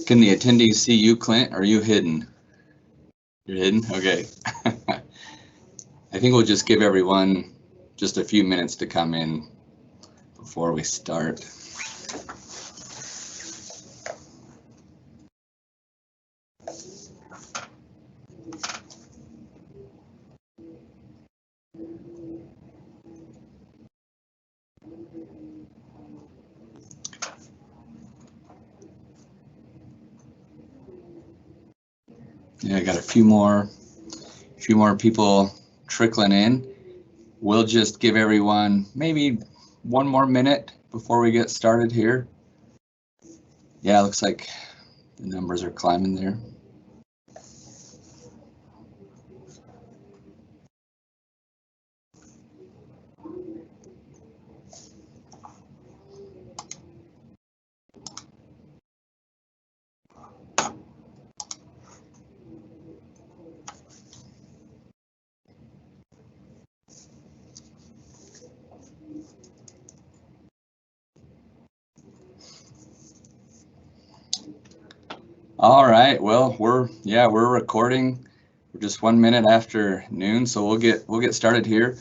Can the attendees see you, Clint? Or are you hidden? You're hidden? Okay. I think we'll just give everyone just a few minutes to come in before we start. Yeah, I got a few more people trickling in. We'll just give everyone maybe one more minute before we get started here. Yeah, looks like the numbers are climbing there. All right, well, we're recording. We're just 1 minute after noon, so we'll get started here.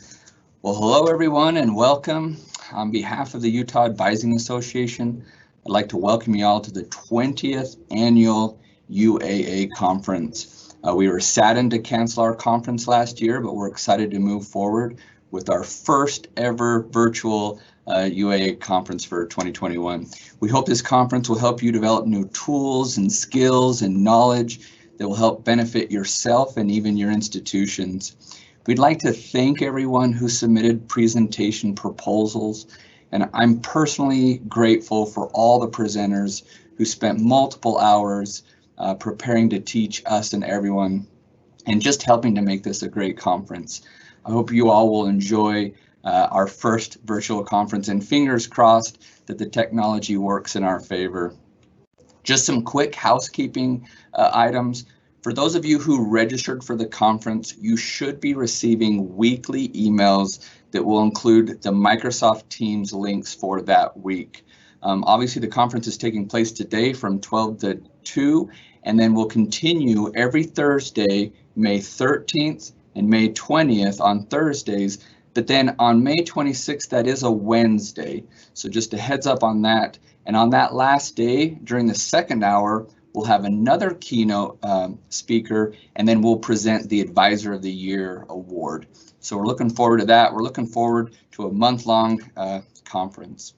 Well, hello everyone and welcome. On behalf of the Utah Advising Association, I'd like to welcome you all to the 20th annual UAA conference. We were saddened to cancel our conference last year, but we're excited to move forward with our first ever virtual UAA conference for 2021. We hope this conference will help you develop new tools and skills and knowledge that will help benefit yourself and even your institutions. We'd like to thank everyone who submitted presentation proposals, and I'm personally grateful for all the presenters who spent multiple hours preparing to teach us and everyone and just helping to make this a great conference. I hope you all will enjoy our first virtual conference, and fingers crossed that the technology works in our favor. Just some quick housekeeping items. For those of you who registered for the conference, you should be receiving weekly emails that will include the Microsoft Teams links for that week. Obviously, the conference is taking place today from 12 to 2, and then will continue every Thursday, May 13th and May 20th on Thursdays. But then on May 26th, that is a Wednesday. So just a heads up on that. And on that last day, during the second hour, we'll have another keynote speaker, and then we'll present the Advisor of the Year award. So we're looking forward to that. We're looking forward to a month-long conference.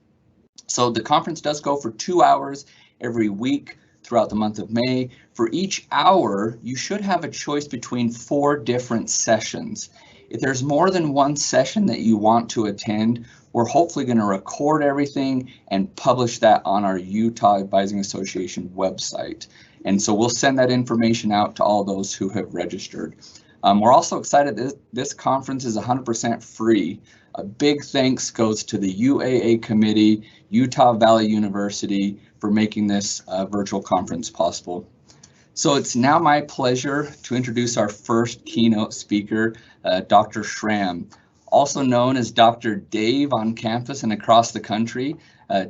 So the conference does go for 2 hours every week throughout the month of May. For each hour, you should have a choice between 4 different sessions. If there's more than one session that you want to attend, we're hopefully going to record everything and publish that on our Utah Advising Association website. And so we'll send that information out to all those who have registered. We're also excited that this conference is 100% free. A big thanks goes to the UAA committee, Utah Valley University, for making this virtual conference possible. So it's now my pleasure to introduce our first keynote speaker, Dr. Schramm, also known as Dr. Dave on campus and across the country.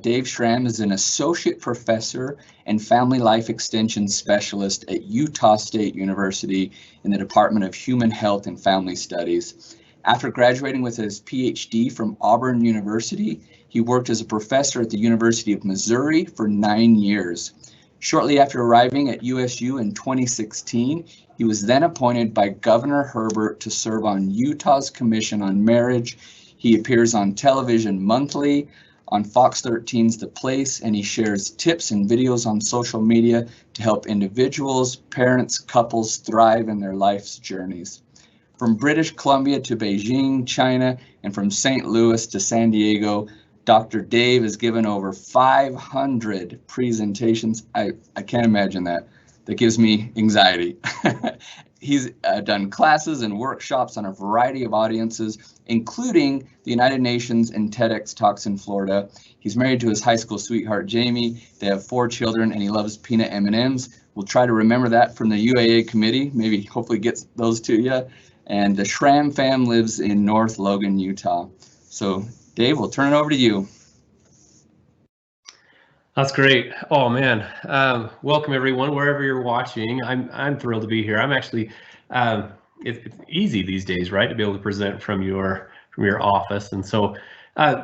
Dave Schramm is an associate professor and family life extension specialist at Utah State University in the Department of Human Health and Family Studies. After graduating with his PhD from Auburn University, he worked as a professor at the University of Missouri for 9 years. Shortly after arriving at USU in 2016, he was then appointed by Governor Herbert to serve on Utah's Commission on Marriage. He appears on television monthly, on Fox 13's The Place, and he shares tips and videos on social media to help individuals, parents, couples thrive in their life's journeys. From British Columbia to Beijing, China, and from St. Louis to San Diego, Dr. Dave has given over 500 presentations. I can't imagine that. That gives me anxiety. He's done classes and workshops on a variety of audiences, including the United Nations and TEDx talks in Florida. He's married to his high school sweetheart, Jamie. They have 4 children, and he loves peanut M&Ms. We'll try to remember that from the UAA committee, maybe hopefully gets those to you. And the Schramm fam lives in North Logan, Utah. So Dave, we'll turn it over to you. That's great. Oh man, welcome everyone wherever you're watching. I'm thrilled to be here. I'm actually um, it's easy these days, right, to be able to present from your office, and so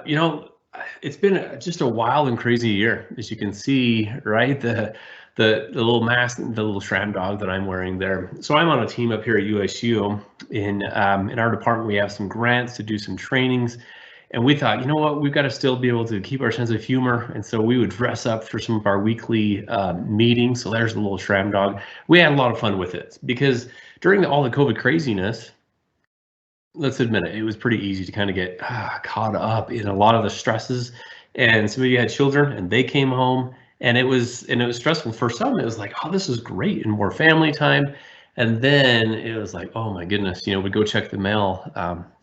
you know it's been just a wild and crazy year, as you can see, right? The little mask, the little Schramm dog that I'm wearing there. So I'm on a team up here at USU. In our department, we have some grants to do some trainings. And we thought, you know what, we've got to still be able to keep our sense of humor. And so we would dress up for some of our weekly meetings. So there's the little Schramm dog. We had a lot of fun with it because during all the COVID craziness, let's admit it, it was pretty easy to kind of get caught up in a lot of the stresses. And some of you had children and they came home and it was stressful. For some, it was like, oh, this is great and more family time. And then it was like, oh my goodness, we'd go check the mail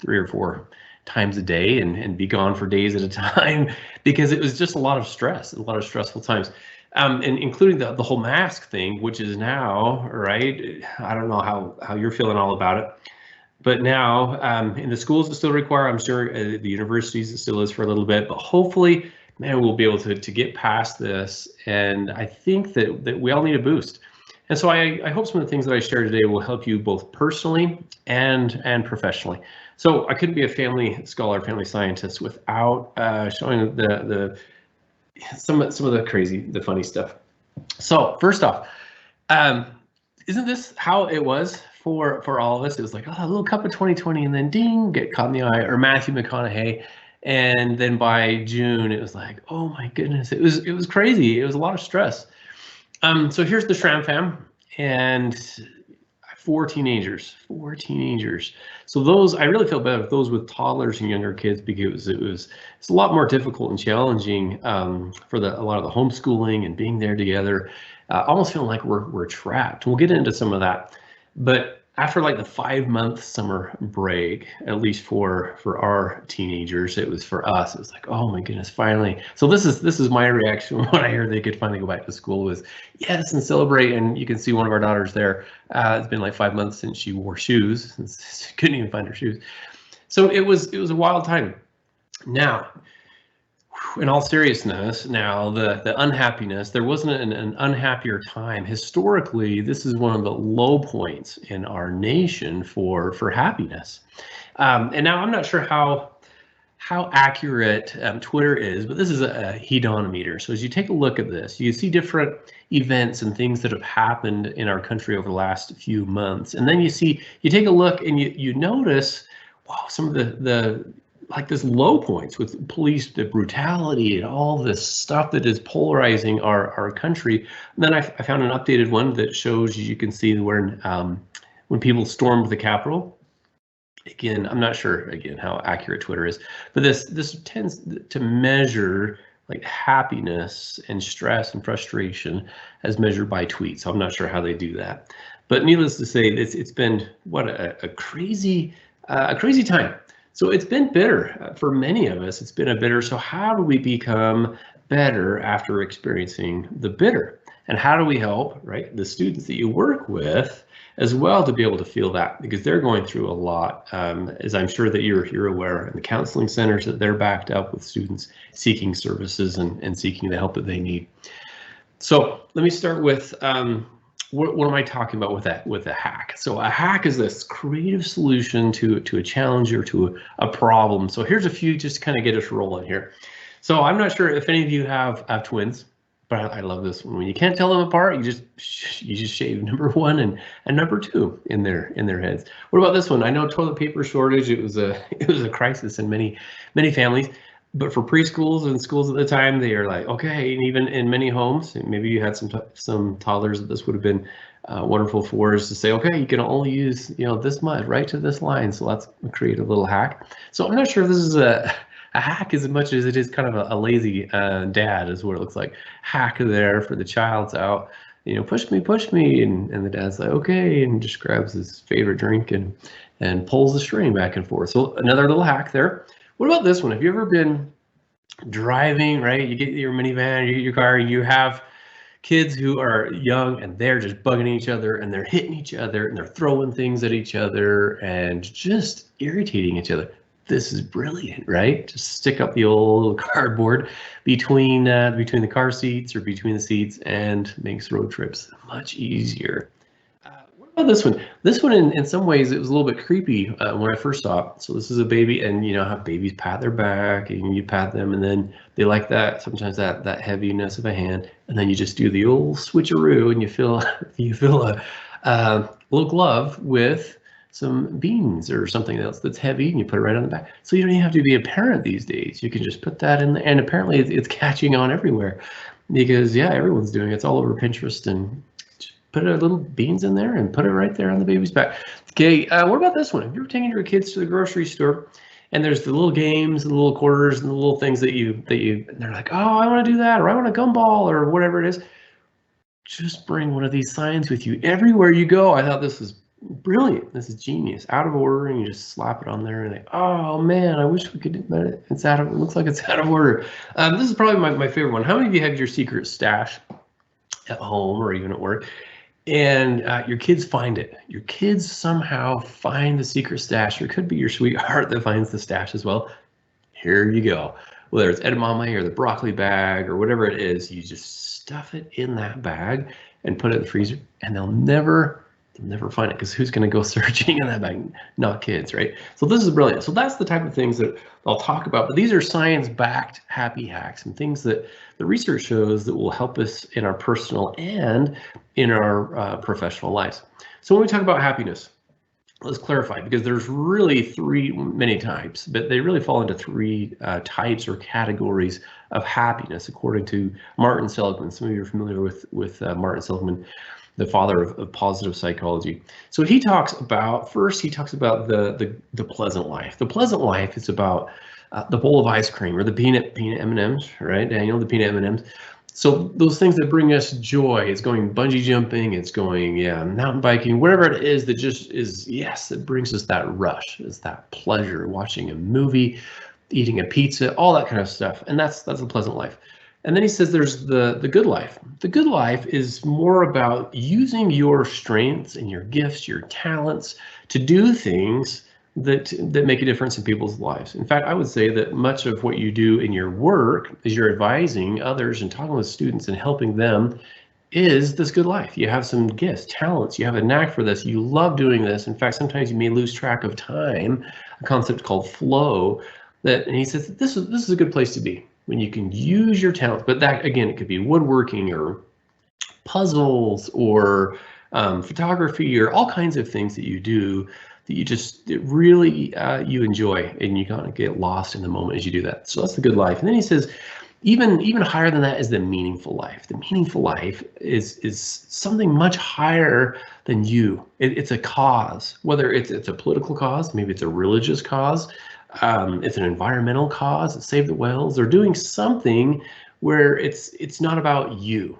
3 or 4 times a day and be gone for days at a time because it was just a lot of stress, a lot of stressful times. And including the whole mask thing, which is now, right? I don't know how you're feeling all about it. But now in the schools it still require, I'm sure the universities it still is for a little bit, but hopefully, man, we'll be able to get past this. And I think that we all need a boost. And so I hope some of the things that I share today will help you both personally and professionally. So I couldn't be a family scholar, family scientist without showing some of the funny stuff. So first off, isn't this how it was for all of us? It was like, oh, a little cup of 2020, and then ding, get caught in the eye, or Matthew McConaughey. And then by June, it was like, oh my goodness, it was crazy. It was a lot of stress. So here's the Schramm fam, and 4 teenagers. So those, I really feel bad with those with toddlers and younger kids because it's a lot more difficult and challenging for a lot of the homeschooling and being there together. Almost feeling like we're trapped. We'll get into some of that, but after like the 5-month summer break, at least for our teenagers, it was for us. It was like, oh my goodness, finally. So this is my reaction when I heard they could finally go back to school was yes and celebrate. And you can see one of our daughters there. It's been like 5 months since she wore shoes. She couldn't even find her shoes. So it was a wild time. Now, in all seriousness, now the unhappiness, there wasn't an unhappier time. Historically, this is one of the low points in our nation for happiness. And now I'm not sure how accurate Twitter is, but this is a hedonometer. So as you take a look at this, you see different events and things that have happened in our country over the last few months. And then you take a look and you notice, wow, some of the like this low points with police brutality and all this stuff that is polarizing our country. And then I found an updated one that shows, you can see when people stormed the Capitol. Again, I'm not sure how accurate Twitter is, but this tends to measure like happiness and stress and frustration as measured by tweets. So I'm not sure how they do that, but needless to say, it's been what a crazy time. So it's been bitter for many of us. It's been a bitter. So how do we become better after experiencing the bitter? And how do we help, right, the students that you work with as well to be able to feel that, because they're going through a lot, as I'm sure that you're aware, in the counseling centers that they're backed up with students seeking services and seeking the help that they need. So let me start with what am I talking about with a hack? So a hack is this creative solution to a challenge or to a problem. So here's a few just to kind of get us rolling here. So I'm not sure if any of you have twins, but I love this one. When you can't tell them apart, you just shave number 1 and number 2 in their heads. What about this one? I know toilet paper shortage. It was a crisis in many families. But for preschools and schools at the time, they are like, okay, and even in many homes, maybe you had some toddlers that this would have been wonderful for, is to say, okay, you can only use this much, right to this line. So let's create a little hack. So I'm not sure if this is a hack as much as it is kind of a lazy dad is what it looks like. Hack there for the child's out, push me, and the dad's like, okay, and just grabs his favorite drink and pulls the string back and forth. So another little hack there. What about this one? Have you ever been driving, right? You get your minivan, you get your car, you have kids who are young and they're just bugging each other and they're hitting each other and they're throwing things at each other and just irritating each other. this is brilliant, right? Just stick up the old little cardboard between the car seats or between the seats, and makes road trips much easier. What about this one? This one, in some ways, it was a little bit creepy when I first saw it. So this is a baby, and you know how babies pat their back, and you pat them, and then they like that, sometimes that heaviness of a hand, and then you just do the old switcheroo, and you fill a little glove with some beans or something else that's heavy, and you put it right on the back. So you don't even have to be a parent these days. You can just put that in there, and apparently it's catching on everywhere, because yeah, everyone's doing it. It's all over Pinterest, and put a little beans in there and put it right there on the baby's back. Okay, what about this one? Have you ever taken your kids to the grocery store, and there's the little games, and the little quarters, and the little things that you and they're like, oh, I want to do that, or I want a gumball, or whatever it is. Just bring one of these signs with you everywhere you go. I thought this was brilliant. This is genius. Out of order, and you just slap it on there, and oh man, I wish we could do that. It looks like it's out of order. This is probably my favorite one. How many of you have your secret stash at home or even at work, and your kids find it? Your kids somehow find the secret stash, or it could be your sweetheart that finds the stash as well. Here you go. Whether it's edamame or the broccoli bag or whatever it is, you just stuff it in that bag and put it in the freezer, and they'll never find it, because who's going to go searching in that bag? Not kids, right? So this is brilliant. So that's the type of things that I'll talk about, but these are science-backed happy hacks and things that the research shows that will help us in our personal and in our professional lives. So when we talk about happiness, let's clarify, because there's really many types, but they really fall into three types or categories of happiness, according to Martin Seligman. Some of you are familiar with Martin Seligman, the father of positive psychology. So he talks about, first he talks about the pleasant life. The pleasant life is about the bowl of ice cream, or the peanut M&Ms, right, Daniel? The peanut M&Ms. So those things that bring us joy, it's going bungee jumping, it's going, mountain biking, whatever it is that just is, yes, it brings us that rush, is that pleasure, watching a movie, eating a pizza, all that kind of stuff. And that's a pleasant life. And then he says there's the good life. The good life is more about using your strengths and your gifts, your talents, to do things that make a difference in people's lives. In fact, I would say that much of what you do in your work is you're advising others and talking with students and helping them is this good life. You have some gifts, talents, you have a knack for this, you love doing this. In fact, sometimes you may lose track of time, a concept called flow, and he says this is a good place to be, when you can use your talents. But that, again, it could be woodworking or puzzles or photography, or all kinds of things that you do that you enjoy, and you kind of get lost in the moment as you do that. So that's the good life. And then he says even higher than that is the meaningful life. The meaningful life is something much higher than you. It's a cause, whether it's a political cause, maybe it's a religious cause, it's an environmental cause, save the whales, or doing something where it's not about you.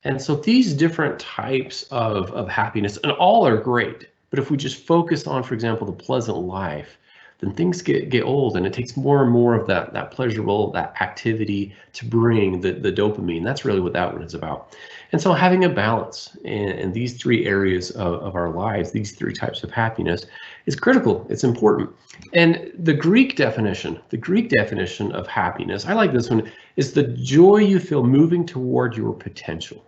And so these different types of happiness, and all are great, but if we just focus on, for example, the pleasant life, then things get old, and it takes more and more of that pleasurable, that activity to bring the dopamine. That's really what that one is about. And so having a balance in these three areas of our lives, these three types of happiness, is critical. It's important. And the Greek definition of happiness, I like this one, is the joy you feel moving toward your potential.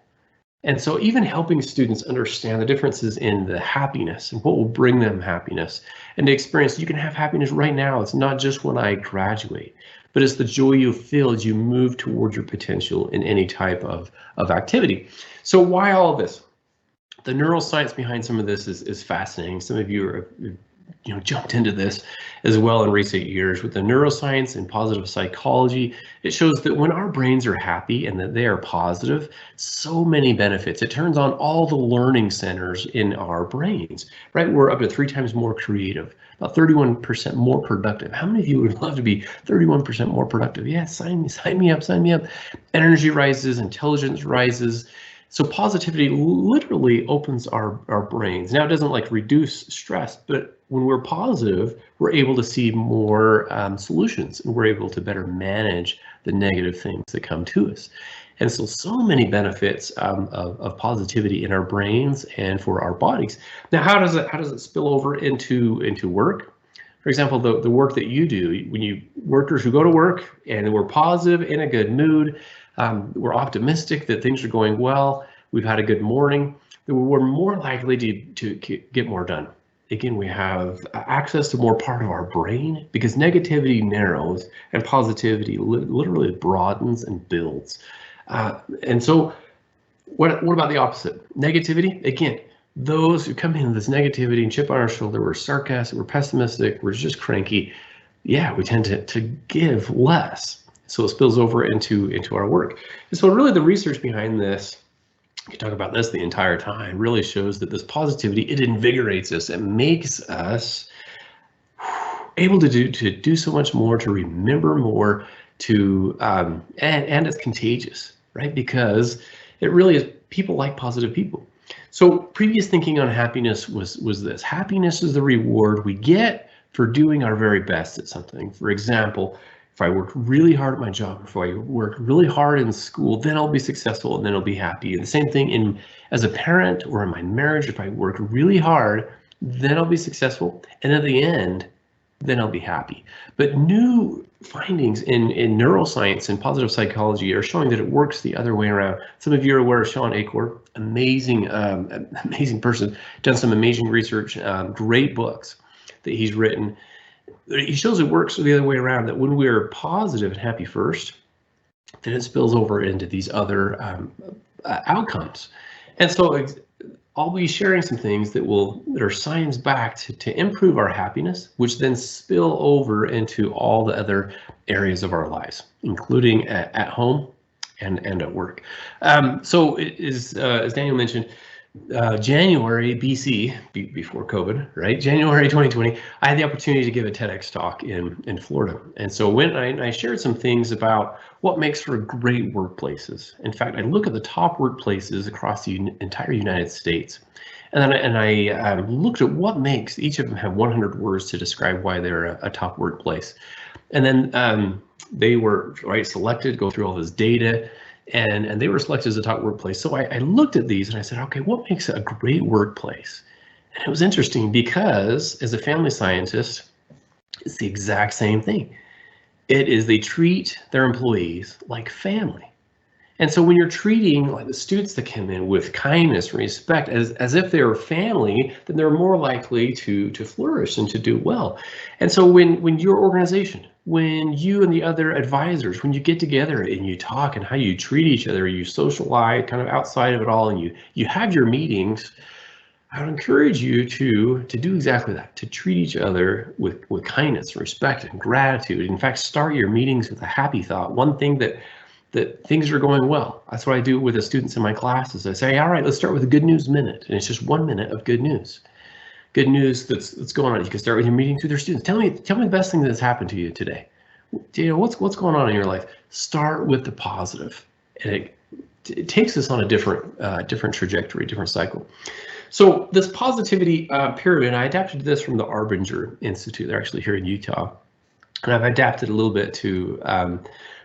And so even helping students understand the differences in the happiness and what will bring them happiness, and to experience you can have happiness right now. It's not just when I graduate, but it's the joy you feel as you move toward your potential in any type of activity. So why all of this? The neuroscience behind some of this is fascinating. Some of you are jumped into this as well in recent years. With the neuroscience and positive psychology, it shows that when our brains are happy and that they are positive, so many benefits. It turns on all the learning centers in our brains, right? We're up to 3 times more creative, about 31% more productive. How many of you would love to be 31% more productive? Yeah, sign me up. Energy rises, intelligence rises. So positivity literally opens our brains. Now, it doesn't reduce stress, but when we're positive, we're able to see more solutions, and we're able to better manage the negative things that come to us. And so many benefits of positivity in our brains and for our bodies. Now, how does it spill over into work? For example, the work that you do, when you workers who go to work and we're positive, in a good mood, we're optimistic that things are going well, we've had a good morning, we're more likely to get more done. Again, we have access to more part of our brain because negativity narrows and positivity literally broadens and builds. And so what about the opposite? Negativity, again, those who come in with this negativity and chip on our shoulder, we're sarcastic, we're pessimistic, we're just cranky. Yeah, we tend to give less. So it spills over into our work. And so really the research behind this, you talk about this the entire time, really shows that this positivity, it invigorates us, it makes us able to do so much more, to remember more, and it's contagious, right? Because it really is, people like positive people. So previous thinking on happiness was this: happiness is the reward we get for doing our very best at something. For example, if I work really hard at my job, if I work really hard in school, then I'll be successful and then I'll be happy. And the same thing as a parent or in my marriage, if I work really hard, then I'll be successful. And at the end, then I'll be happy. But new findings in neuroscience and positive psychology are showing that it works the other way around. Some of you are aware of Sean Achor, amazing person, done some amazing research, great books that he's written. He shows it works the other way around, that when we're positive and happy first, then it spills over into these other outcomes. And so I'll be sharing some things that are science-backed to improve our happiness, which then spill over into all the other areas of our lives, including at home and at work. So as Daniel mentioned, January BC, before COVID, right? January 2020, I had the opportunity to give a TEDx talk in Florida. And so when I shared some things about what makes for great workplaces. In fact, I look at the top workplaces across the entire United States. And then I looked at what makes each of them have 100 words to describe why they're a top workplace. And then they were selected, go through all this data, and they were selected as a top workplace. So I looked at these and I said, okay, what makes a great workplace? And it was interesting because as a family scientist, it's the exact same thing. It is they treat their employees like family. And so when you're treating like the students that come in with kindness, respect, as if they're family, then they're more likely to flourish and to do well. And so when your organization, when you and the other advisors, when you get together and you talk and how you treat each other, you socialize kind of outside of it all, and you have your meetings, I would encourage you to do exactly that, to treat each other with kindness, respect, and gratitude. In fact, start your meetings with a happy thought. One thing that things are going well. That's what I do with the students in my classes. I say, all right, let's start with a good news minute. And it's just 1 minute of good news. Good news that's going on. You can start with your meetings with your students. Tell me the best thing that's happened to you today. You know, what's going on in your life? Start with the positive. And it takes us on a different trajectory, different cycle. So this positivity pyramid, I adapted this from the Arbinger Institute. They're actually here in Utah. And I've adapted a little bit to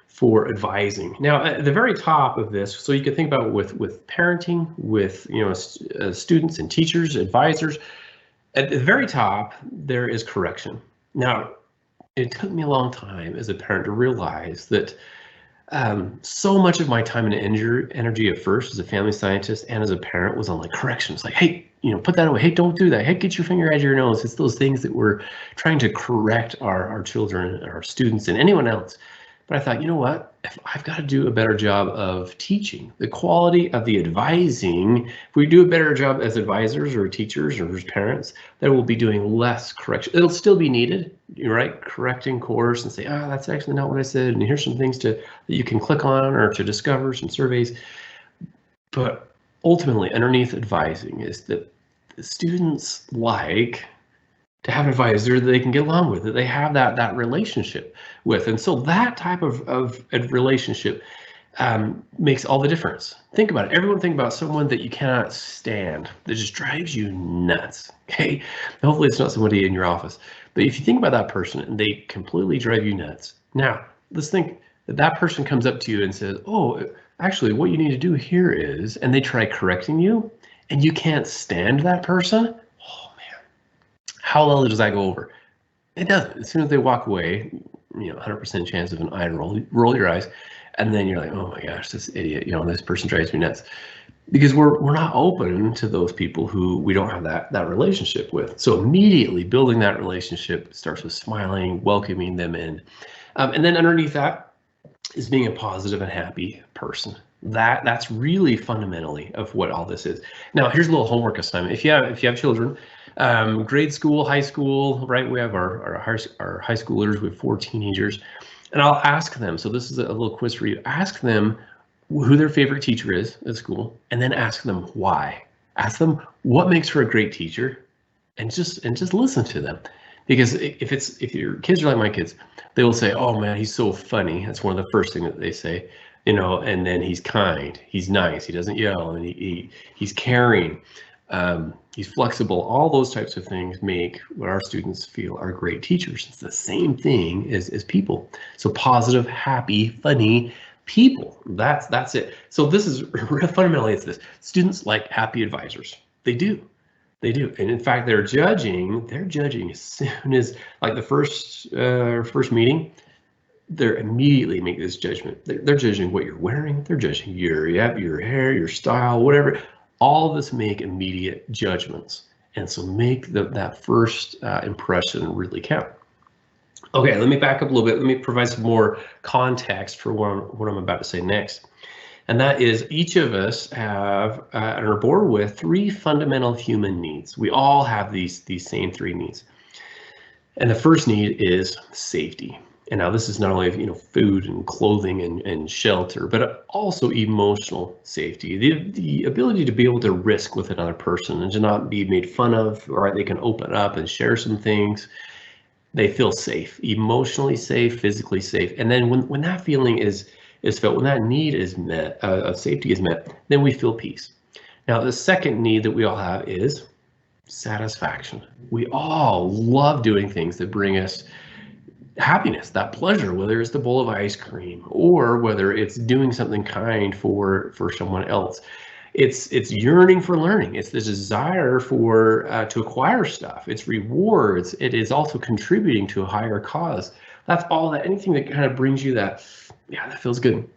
for advising. Now, at the very top of this, so you can think about with parenting, with students and teachers, advisors. At the very top, there is correction. Now, it took me a long time as a parent to realize that so much of my time and energy at first as a family scientist and as a parent was on like corrections, like, hey, put that away. Hey, don't do that. Hey, get your finger out of your nose. It's those things that we're trying to correct our children, our students, and anyone else. But I thought, you know what? If I've got to do a better job of teaching, the quality of the advising, if we do a better job as advisors or teachers or as parents, then we'll be doing less correction. It'll still be needed, right? Correcting course and say, that's actually not what I said. And here's some things that you can click on or to discover, some surveys. But ultimately, underneath advising is that the students like to have an advisor that they can get along with, that they have that relationship with. And so that type of a relationship makes all the difference. Think about it. Everyone think about someone that you cannot stand, that just drives you nuts, okay? Hopefully it's not somebody in your office. But if you think about that person and they completely drive you nuts. Now, let's think that person comes up to you and says, oh, actually what you need to do here is, and they try correcting you and you can't stand that person. How well does that go over? It does. As soon as they walk away, 100% chance of an eye roll. Roll your eyes, and then you're like, oh my gosh, this idiot. This person drives me nuts. Because we're not open to those people who we don't have that relationship with. So immediately building that relationship starts with smiling, welcoming them in, and then underneath that is being a positive and happy person. That's really fundamentally of what all this is. Now, here's a little homework assignment. If you have children, grade school, high school, right? We have our high schoolers. We have 4 teenagers, and I'll ask them. So this is a little quiz for you. Ask them who their favorite teacher is at school, and then ask them why. Ask them what makes for a great teacher, and just listen to them. Because if your kids are like my kids, they will say, "Oh man, he's so funny." That's one of the first things that they say, and then he's kind, he's nice, he doesn't yell, and he's caring, he's flexible. All those types of things make what our students feel are great teachers. It's the same thing as people. So positive, happy, funny people. That's it. So this is fundamentally it's this. Students like happy advisors. They do. And in fact, they're judging as soon as like the first meeting, they're immediately make this judgment. They're judging what you're wearing. They're judging your hair, your style, whatever. All of this make immediate judgments. And so make that first impression really count. Okay, let me back up a little bit. Let me provide some more context for what I'm about to say next. And that is each of us have and are born with 3 fundamental human needs. We all have these same 3 needs. And the first need is safety. And now this is not only food and clothing and shelter, but also emotional safety. The ability to be able to risk with another person and to not be made fun of, or they can open up and share some things. They feel safe, emotionally safe, physically safe. And then when that feeling is felt, when that need is met, safety is met, then we feel peace. Now, the second need that we all have is satisfaction. We all love doing things that bring us happiness, that pleasure, whether it's the bowl of ice cream or whether it's doing something kind for someone else. It's yearning for learning. It's the desire to acquire stuff. It's rewards. It is also contributing to a higher cause. That's all that, anything that kind of brings you that, yeah, that feels good.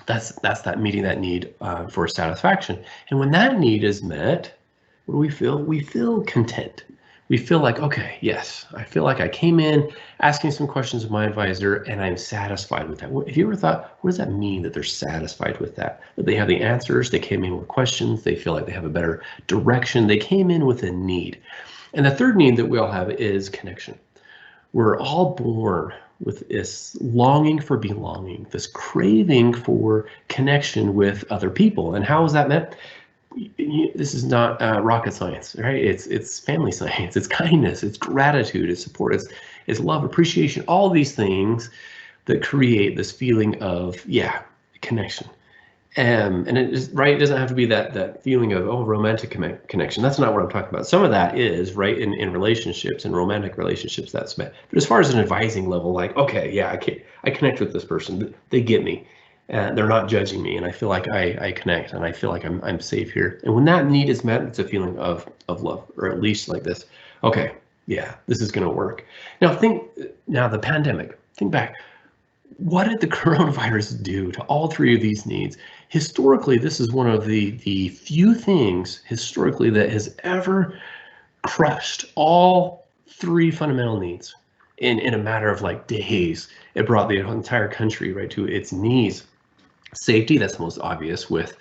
That's that meeting that need for satisfaction. And when that need is met, what do we feel? We feel content. We feel like, okay, yes, I feel like I came in asking some questions of my advisor and I'm satisfied with that. Have you ever thought, what does that mean that they're satisfied with that? That they have the answers, they came in with questions, they feel like they have a better direction, they came in with a need. And the third need that we all have is connection. We're all born with this longing for belonging, this craving for connection with other people. And how is that met? This is not rocket science, right? It's family science, it's kindness, it's gratitude, it's support, it's love, appreciation, all these things that create this feeling of, yeah, connection. And it is, right, it doesn't have to be that feeling of, oh, romantic connection. That's not what I'm talking about. Some of that is, right, in relationships and romantic relationships, that's met. But as far as an advising level, like, okay, yeah, I connect with this person, they get me. They're not judging me, and I feel like I connect, and I feel like I'm safe here. And when that need is met, it's a feeling of love, or at least like this. Okay, yeah, this is going to work. Now the pandemic. Think back. What did the coronavirus do to all 3 of these needs? Historically, this is one of the few things historically that has ever crushed all 3 fundamental needs in a matter of like days. It brought the entire country right to its knees. Safety, that's the most obvious with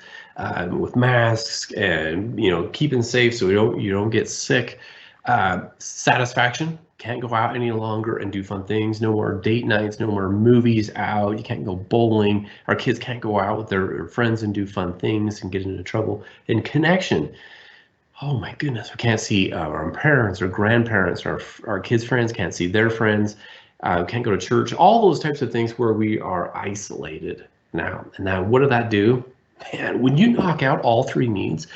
masks and keeping safe so you don't get sick. Satisfaction, can't go out any longer and do fun things. No more date nights, no more movies out. You can't go bowling. Our kids can't go out with their friends and do fun things and get into trouble. And connection. Oh my goodness, we can't see our parents or grandparents, our kids' friends can't see their friends. Can't go to church. All those types of things where we are isolated now. And now what did that do? Man, when you knock out all 3 needs,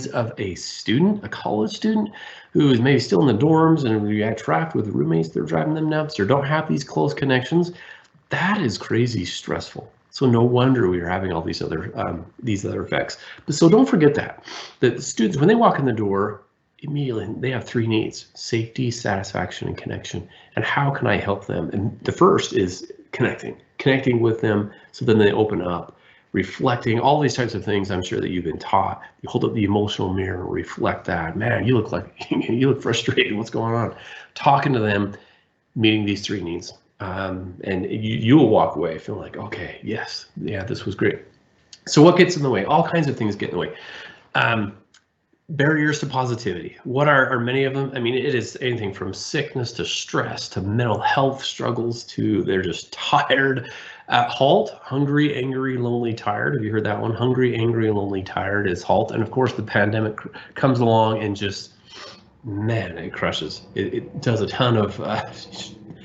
of a student, a college student who is maybe still in the dorms and you get trapped with roommates, they're driving them nuts or don't have these close connections, that is crazy stressful. So no wonder we are having all these other effects. But so don't forget that the students, when they walk in the door, immediately they have 3 needs: safety, satisfaction, and connection. And how can I help them? And the first is connecting with them, so then they open up, reflecting, all these types of things I'm sure that you've been taught. You hold up the emotional mirror, reflect that. Man, you look like you look frustrated. What's going on? Talking to them, meeting these 3 needs. And you will walk away feeling like, okay, yes, yeah, this was great. So what gets in the way? All kinds of things get in the way. Barriers to positivity. What are many of them? I mean, it is anything from sickness to stress to mental health struggles to they're just tired. HALT, hungry, angry, lonely, tired. Have you heard that one? Hungry, angry, lonely, tired is HALT. And of course, the pandemic comes along and just, man, it crushes. It does a ton of,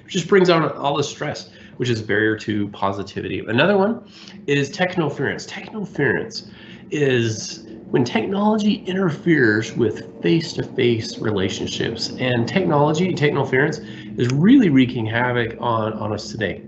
just brings on all this stress, which is a barrier to positivity. Another one is technoference. Technoference is when technology interferes with face-to-face relationships, and technoference is really wreaking havoc on us today.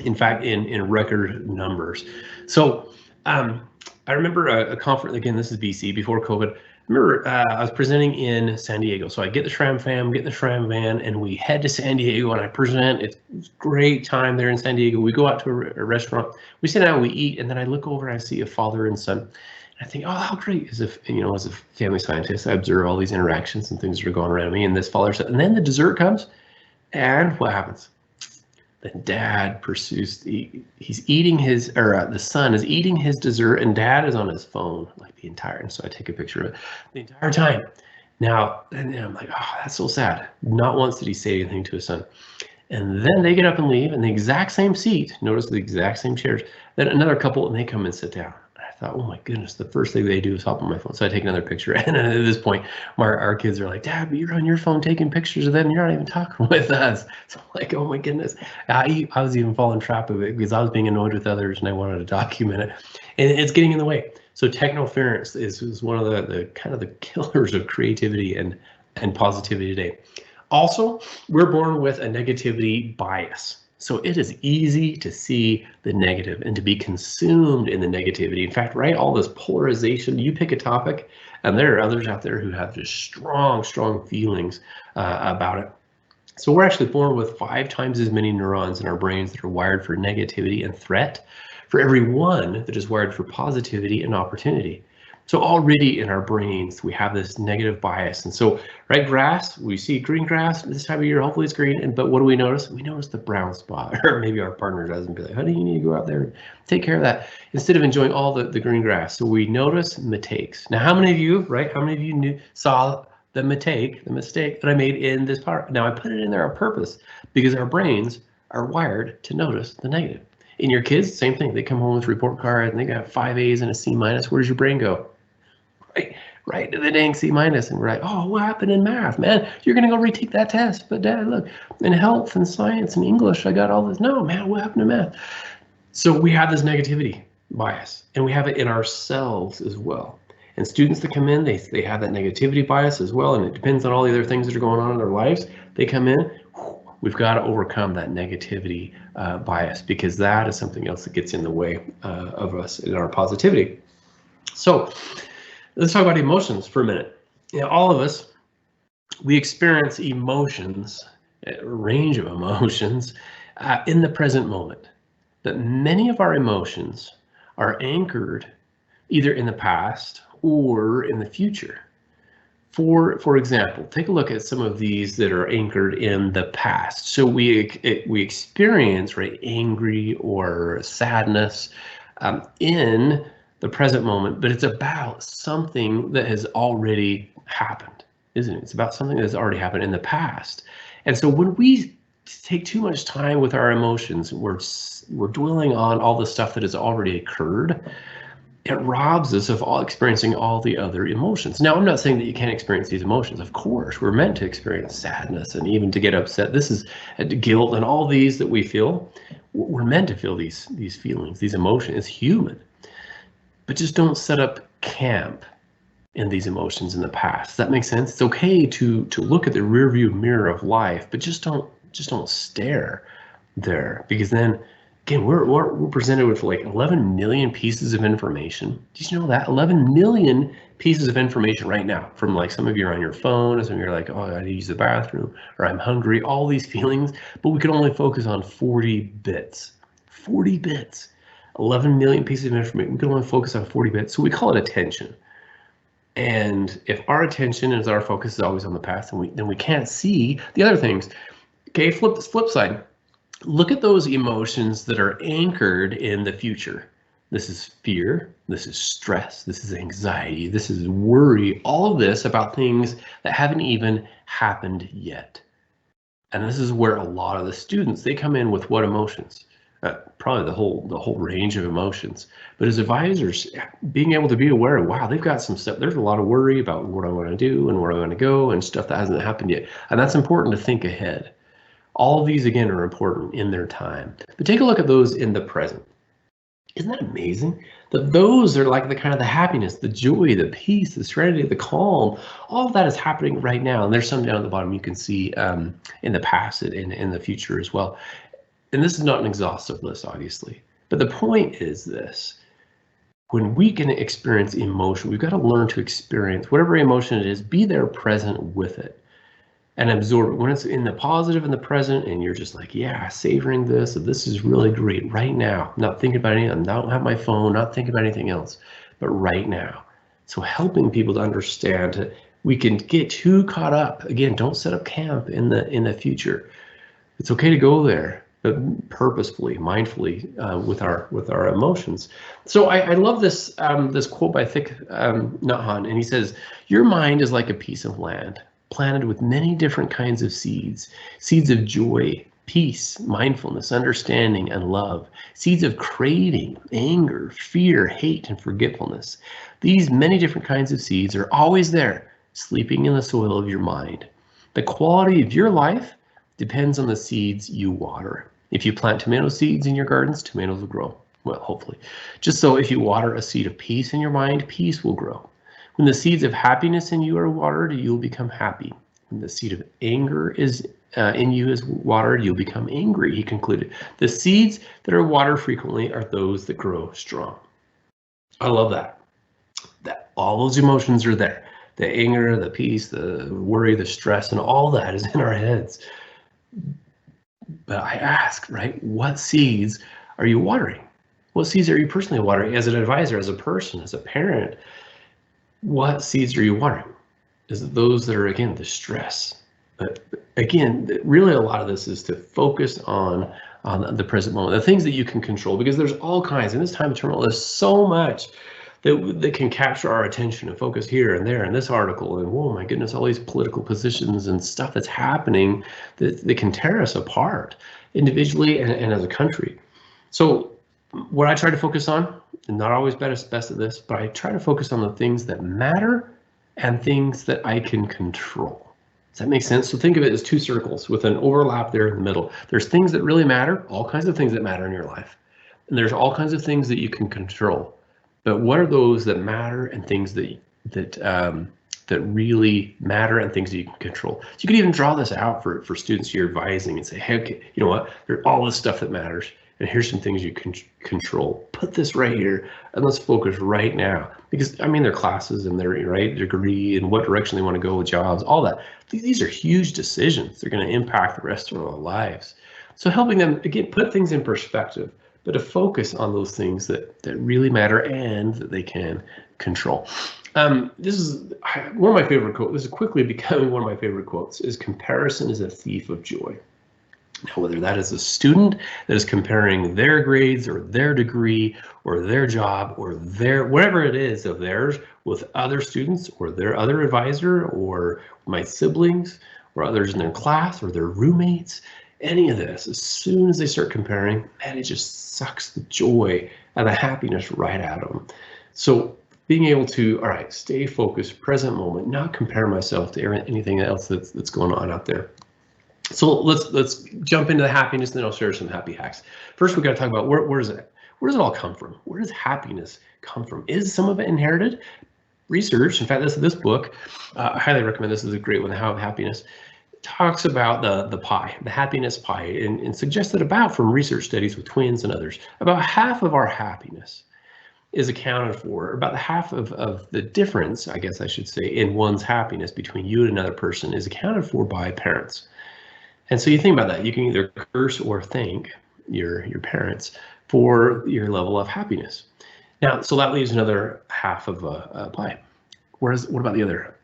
In fact, in record numbers. So I remember a conference, again, this is BC, before COVID. I remember I was presenting in San Diego. So I get the Schramm fam, get the Schramm van, and we head to San Diego and I present. It's a great time there in San Diego. We go out to a restaurant, we sit down, we eat, and then I look over and I see a father and son. I think, oh, how great. As a family scientist, I observe all these interactions and things that are going around me, and this father said, and then the dessert comes, and what happens? The dad pursues, he's eating his, or the son is eating his dessert, and dad is on his phone like the entire, and so I take a picture of it the entire time. Now, and I'm like, oh, that's so sad. Not once did he say anything to his son. And then they get up and leave in the exact same seat, notice the exact same chairs, then another couple, and they come and sit down. Thought, oh my goodness, the first thing they do is hop on my phone. So I take another picture, and at this point, our kids are like, Dad, but you're on your phone taking pictures of them. You're not even talking with us. So I'm like, oh my goodness. I was even falling trap of it because I was being annoyed with others and I wanted to document it. And it's getting in the way. So technoference is one of the kind of the killers of creativity and positivity today. Also, we're born with a negativity bias. So it is easy to see the negative and to be consumed in the negativity. In fact, right, all this polarization, you pick a topic, and there are others out there who have just strong feelings about it. So we're actually born with 5 times as many neurons in our brains that are wired for negativity and threat, for every one that is wired for positivity and opportunity. So already in our brains, we have this negative bias. And so, right, grass, we see green grass this time of year, hopefully it's green. But what do we notice? We notice the brown spot, or maybe our partner doesn't, be like, honey, you need to go out there and take care of that, instead of enjoying all the green grass. So we notice mistakes. Now, how many of you saw the mistake that I made in this part? Now, I put it in there on purpose because our brains are wired to notice the negative. In your kids, same thing. They come home with report card and they got 5 A's and a C-. Where does your brain go? Right to the dang C-. And we're like, oh, what happened in math, man? You're gonna go retake that test. But Dad, look, in health and science and English, I got all this. No, man, what happened to math? So we have this negativity bias, and we have it in ourselves as well. And students that come in, they have that negativity bias as well, and it depends on all the other things that are going on in their lives. They come in, we've got to overcome that negativity bias, because that is something else that gets in the way of us in our positivity. So let's talk about emotions for a minute. All of us, we experience emotions, a range of emotions, in the present moment. But many of our emotions are anchored either in the past or in the future. For example, take a look at some of these that are anchored in the past. So we experience, right, angry or sadness in the present moment, but it's about something that has already happened, isn't it? It's about something that's already happened in the past. And so when we take too much time with our emotions, we're dwelling on all the stuff that has already occurred. It robs us of experiencing all the other emotions. Now, I'm not saying that you can't experience these emotions. Of course, we're meant to experience sadness and even to get upset. This is guilt and all these that we feel. We're meant to feel these feelings, these emotions. It's human. But just don't set up camp in these emotions in the past. Does that make sense? It's okay to look at the rearview mirror of life, but just don't stare there, because then again, we're presented with like 11 million pieces of information. Did you know that? 11 million pieces of information right now, from like some of you are on your phone, and some of you are like, oh, I need to use the bathroom, or I'm hungry, all these feelings, but we can only focus on 40 bits. 40 bits. 11 million pieces of information, we can only focus on 40 bits, so we call it attention. And if our attention is our focus is always on the past, then we can't see the other things. Okay, flip side. Look at those emotions that are anchored in the future. This is fear, this is stress, this is anxiety, this is worry, all of this about things that haven't even happened yet. And this is where a lot of the students, they come in with what emotions? Probably the whole range of emotions. But as advisors, being able to be aware of, wow, they've got some stuff. There's a lot of worry about what I want to do and where I want to go and stuff that hasn't happened yet. And that's important to think ahead. All of these, again, are important in their time. But take a look at those in the present. Isn't that amazing? That those are like the kind of the happiness, the joy, the peace, the serenity, the calm. All of that is happening right now. And there's some down at the bottom you can see in the past and in the future as well. And this is not an exhaustive list, obviously. But the point is this. When we can experience emotion, we've got to learn to experience whatever emotion it is, be there present with it and absorb it. When it's in the positive and the present and you're just like, yeah, savoring this, this is really great right now. I'm not thinking about anything, I don't have my phone, not thinking about anything else, but right now. So helping people to understand we can get too caught up. Again, don't set up camp in the future. It's okay to go there, but purposefully, mindfully, with our emotions. So I love this this quote by Thich Nhat Hanh, and he says, "Your mind is like a piece of land, planted with many different kinds of seeds of joy, peace, mindfulness, understanding, and love, seeds of craving, anger, fear, hate, and forgetfulness. These many different kinds of seeds are always there, sleeping in the soil of your mind. The quality of your life depends on the seeds you water. If you plant tomato seeds in your gardens, tomatoes will grow. Well, hopefully. Just so if you water a seed of peace in your mind, peace will grow. When the seeds of happiness in you are watered, you'll become happy. When the seed of anger is in you is watered, you'll become angry," he concluded. The seeds that are watered frequently are those that grow strong. I love that. That all those emotions are there. The anger, the peace, the worry, the stress, and all that is in our heads. But I ask, right, what seeds are you watering? What seeds are you personally watering as an advisor, as a person, as a parent? What seeds are you watering? Is it those that are, again, the stress? But again, really a lot of this is to focus on the present moment, the things that you can control, because there's all kinds, in this time of turmoil, there's so much that can capture our attention and focus here and there in this article, and oh my goodness, all these political positions and stuff that's happening that can tear us apart individually and as a country. So what I try to focus on, and not always best at this, but I try to focus on the things that matter and things that I can control. Does that make sense? So think of it as two circles with an overlap there in the middle. There's things that really matter, all kinds of things that matter in your life. And there's all kinds of things that you can control. But what are those that matter and things that really matter and things that you can control? So you could even draw this out for students you're advising and say, hey, okay, you know what? There's all this stuff that matters, and here's some things you can control. Put this right here, and let's focus right now. Because I mean, their classes and their right degree and what direction they want to go with jobs, all that. These are huge decisions. They're going to impact the rest of our lives. So helping them, again, put things in perspective, but to focus on those things that really matter and that they can control. This is one of my favorite quotes. This is quickly becoming one of my favorite quotes, is comparison is a thief of joy. Now, whether that is a student that is comparing their grades or their degree or their job or their whatever it is of theirs with other students or their other advisor or my siblings or others in their class or their roommates, any of this, as soon as they start comparing, man, it just sucks the joy and the happiness right out of them. So being able to, all right, stay focused, present moment, not compare myself to anything else that's going on out there. So let's jump into the happiness, and then I'll share some happy hacks. First, we got to talk about where does it all come from? Where does happiness come from? Is some of it inherited? Research, in fact, this book, I highly recommend. This is a great one, How of Happiness. talks about the pie, the happiness pie, and suggests that about, from research studies with twins and others, about half of our happiness is accounted for, about half of the difference, I guess I should say, in one's happiness between you and another person is accounted for by parents. And so you think about that, you can either curse or thank your parents for your level of happiness. Now, so that leaves another half of a pie. Whereas, what about the other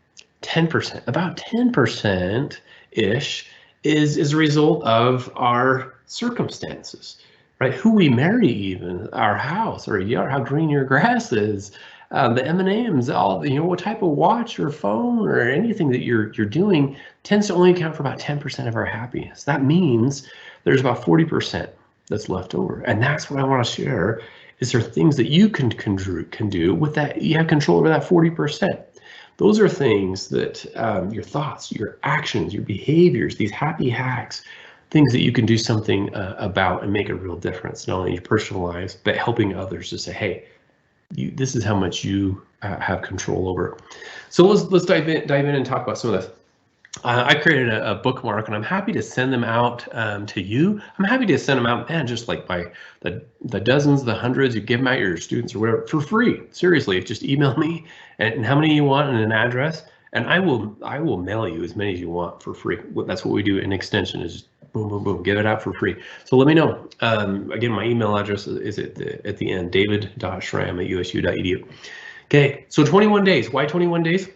10%? About 10%-ish is a result of our circumstances, right? Who we marry, even our house or yard, how green your grass is, the M&Ms, all, you know, what type of watch or phone or anything that you're doing tends to only account for about 10% of our happiness. That means there's about 40% that's left over, and that's what I want to share. Is there things that you can do with that? You have control over that 40%. Those are things that your thoughts, your actions, your behaviors, these happy hacks, things that you can do something about and make a real difference, not only in your personal lives, but helping others to say, hey, this is how much you have control over. So let's dive in and talk about some of this. I created a bookmark, and I'm happy to send them out to you. I'm happy to send them out, man, just like by the dozens, the hundreds. You give them out your students or whatever for free. Seriously, just email me and how many you want and an address, and I will mail you as many as you want for free. That's what we do in Extension, is just boom, boom, boom, give it out for free. So let me know. Again, my email address is at the end, david.schramm@usu.edu. Okay, so 21 days. Why 21 days?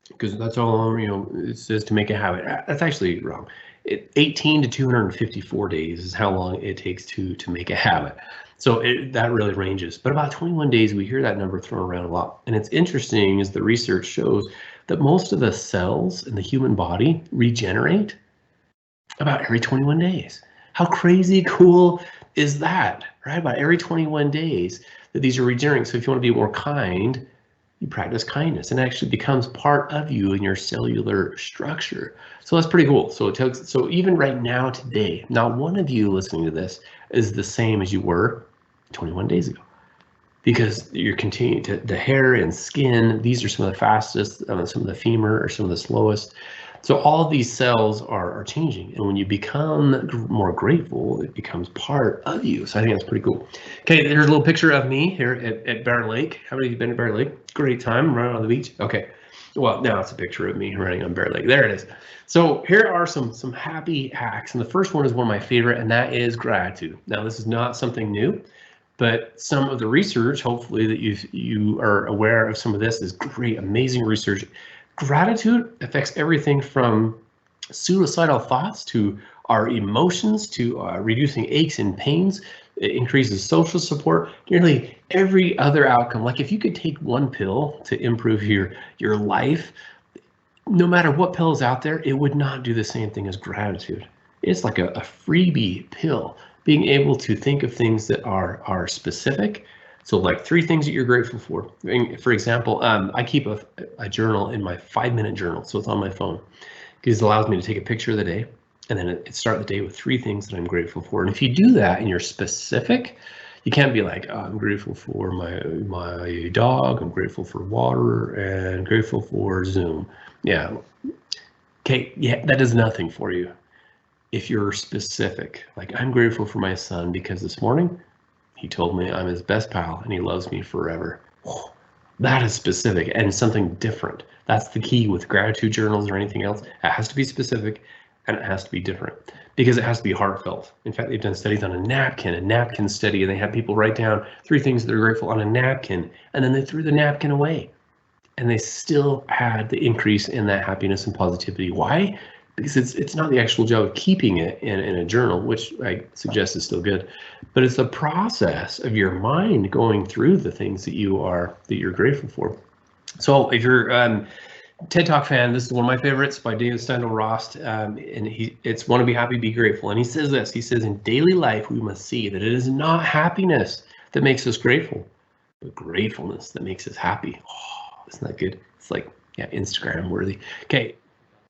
Because that's all, you know, it says to make a habit. That's actually wrong. 18 to 254 days is how long it takes to make a habit. So that really ranges. But about 21 days, we hear that number thrown around a lot. And it's interesting, as the research shows, that most of the cells in the human body regenerate about every 21 days. How crazy cool is that, right? About every 21 days that these are regenerating. So if you want to be more kind, you practice kindness, and it actually becomes part of you in your cellular structure. So that's pretty cool. So even right now, today, not one of you listening to this is the same as you were 21 days ago, because you're continuing to, the hair and skin, these are some of the fastest, some of the femur are some of the slowest. So all of these cells are changing, and when you become more grateful, it becomes part of you. So I think that's pretty cool. Okay, there's a little picture of me here at Bear Lake. How many of you been to Bear Lake? Great time running on the beach. Okay, well, now it's a picture of me running on Bear Lake. There it is. So here are some happy hacks, and the first one is one of my favorite, and that is gratitude. Now, this is not something new, but some of the research, hopefully that you are aware of some of this, is great, amazing research. Gratitude affects everything from suicidal thoughts to our emotions to reducing aches and pains. It increases social support, nearly every other outcome. Like if you could take one pill to improve your life, no matter what pill is out there, it would not do the same thing as gratitude. It's like a freebie pill, being able to think of things that are specific. So like 3 things that you're grateful for. For example, I keep a journal in my 5-minute journal. So it's on my phone because it allows me to take a picture of the day and then it start the day with 3 things that I'm grateful for. And if you do that and you're specific, you can't be like, oh, I'm grateful for my dog, I'm grateful for water, and grateful for Zoom. Yeah. Okay, yeah, that does nothing for you. If you're specific, like I'm grateful for my son because this morning he told me I'm his best pal and he loves me forever. That is specific and something different. That's the key with gratitude journals or anything else. It has to be specific and it has to be different because it has to be heartfelt. In fact, they've done studies on a napkin study, and they had people write down 3 things they're grateful on a napkin, and then they threw the napkin away. And they still had the increase in that happiness and positivity. Why? Because it's not the actual job of keeping it in a journal, which I suggest is still good, but it's the process of your mind going through the things that you're grateful for. So if you're TED Talk fan, this is one of my favorites by David Steindl-Rast, and it's want to be happy, be grateful. And he says this, he says, in daily life, we must see that it is not happiness that makes us grateful, but gratefulness that makes us happy. Oh, isn't that good? It's like, yeah, Instagram worthy. Okay.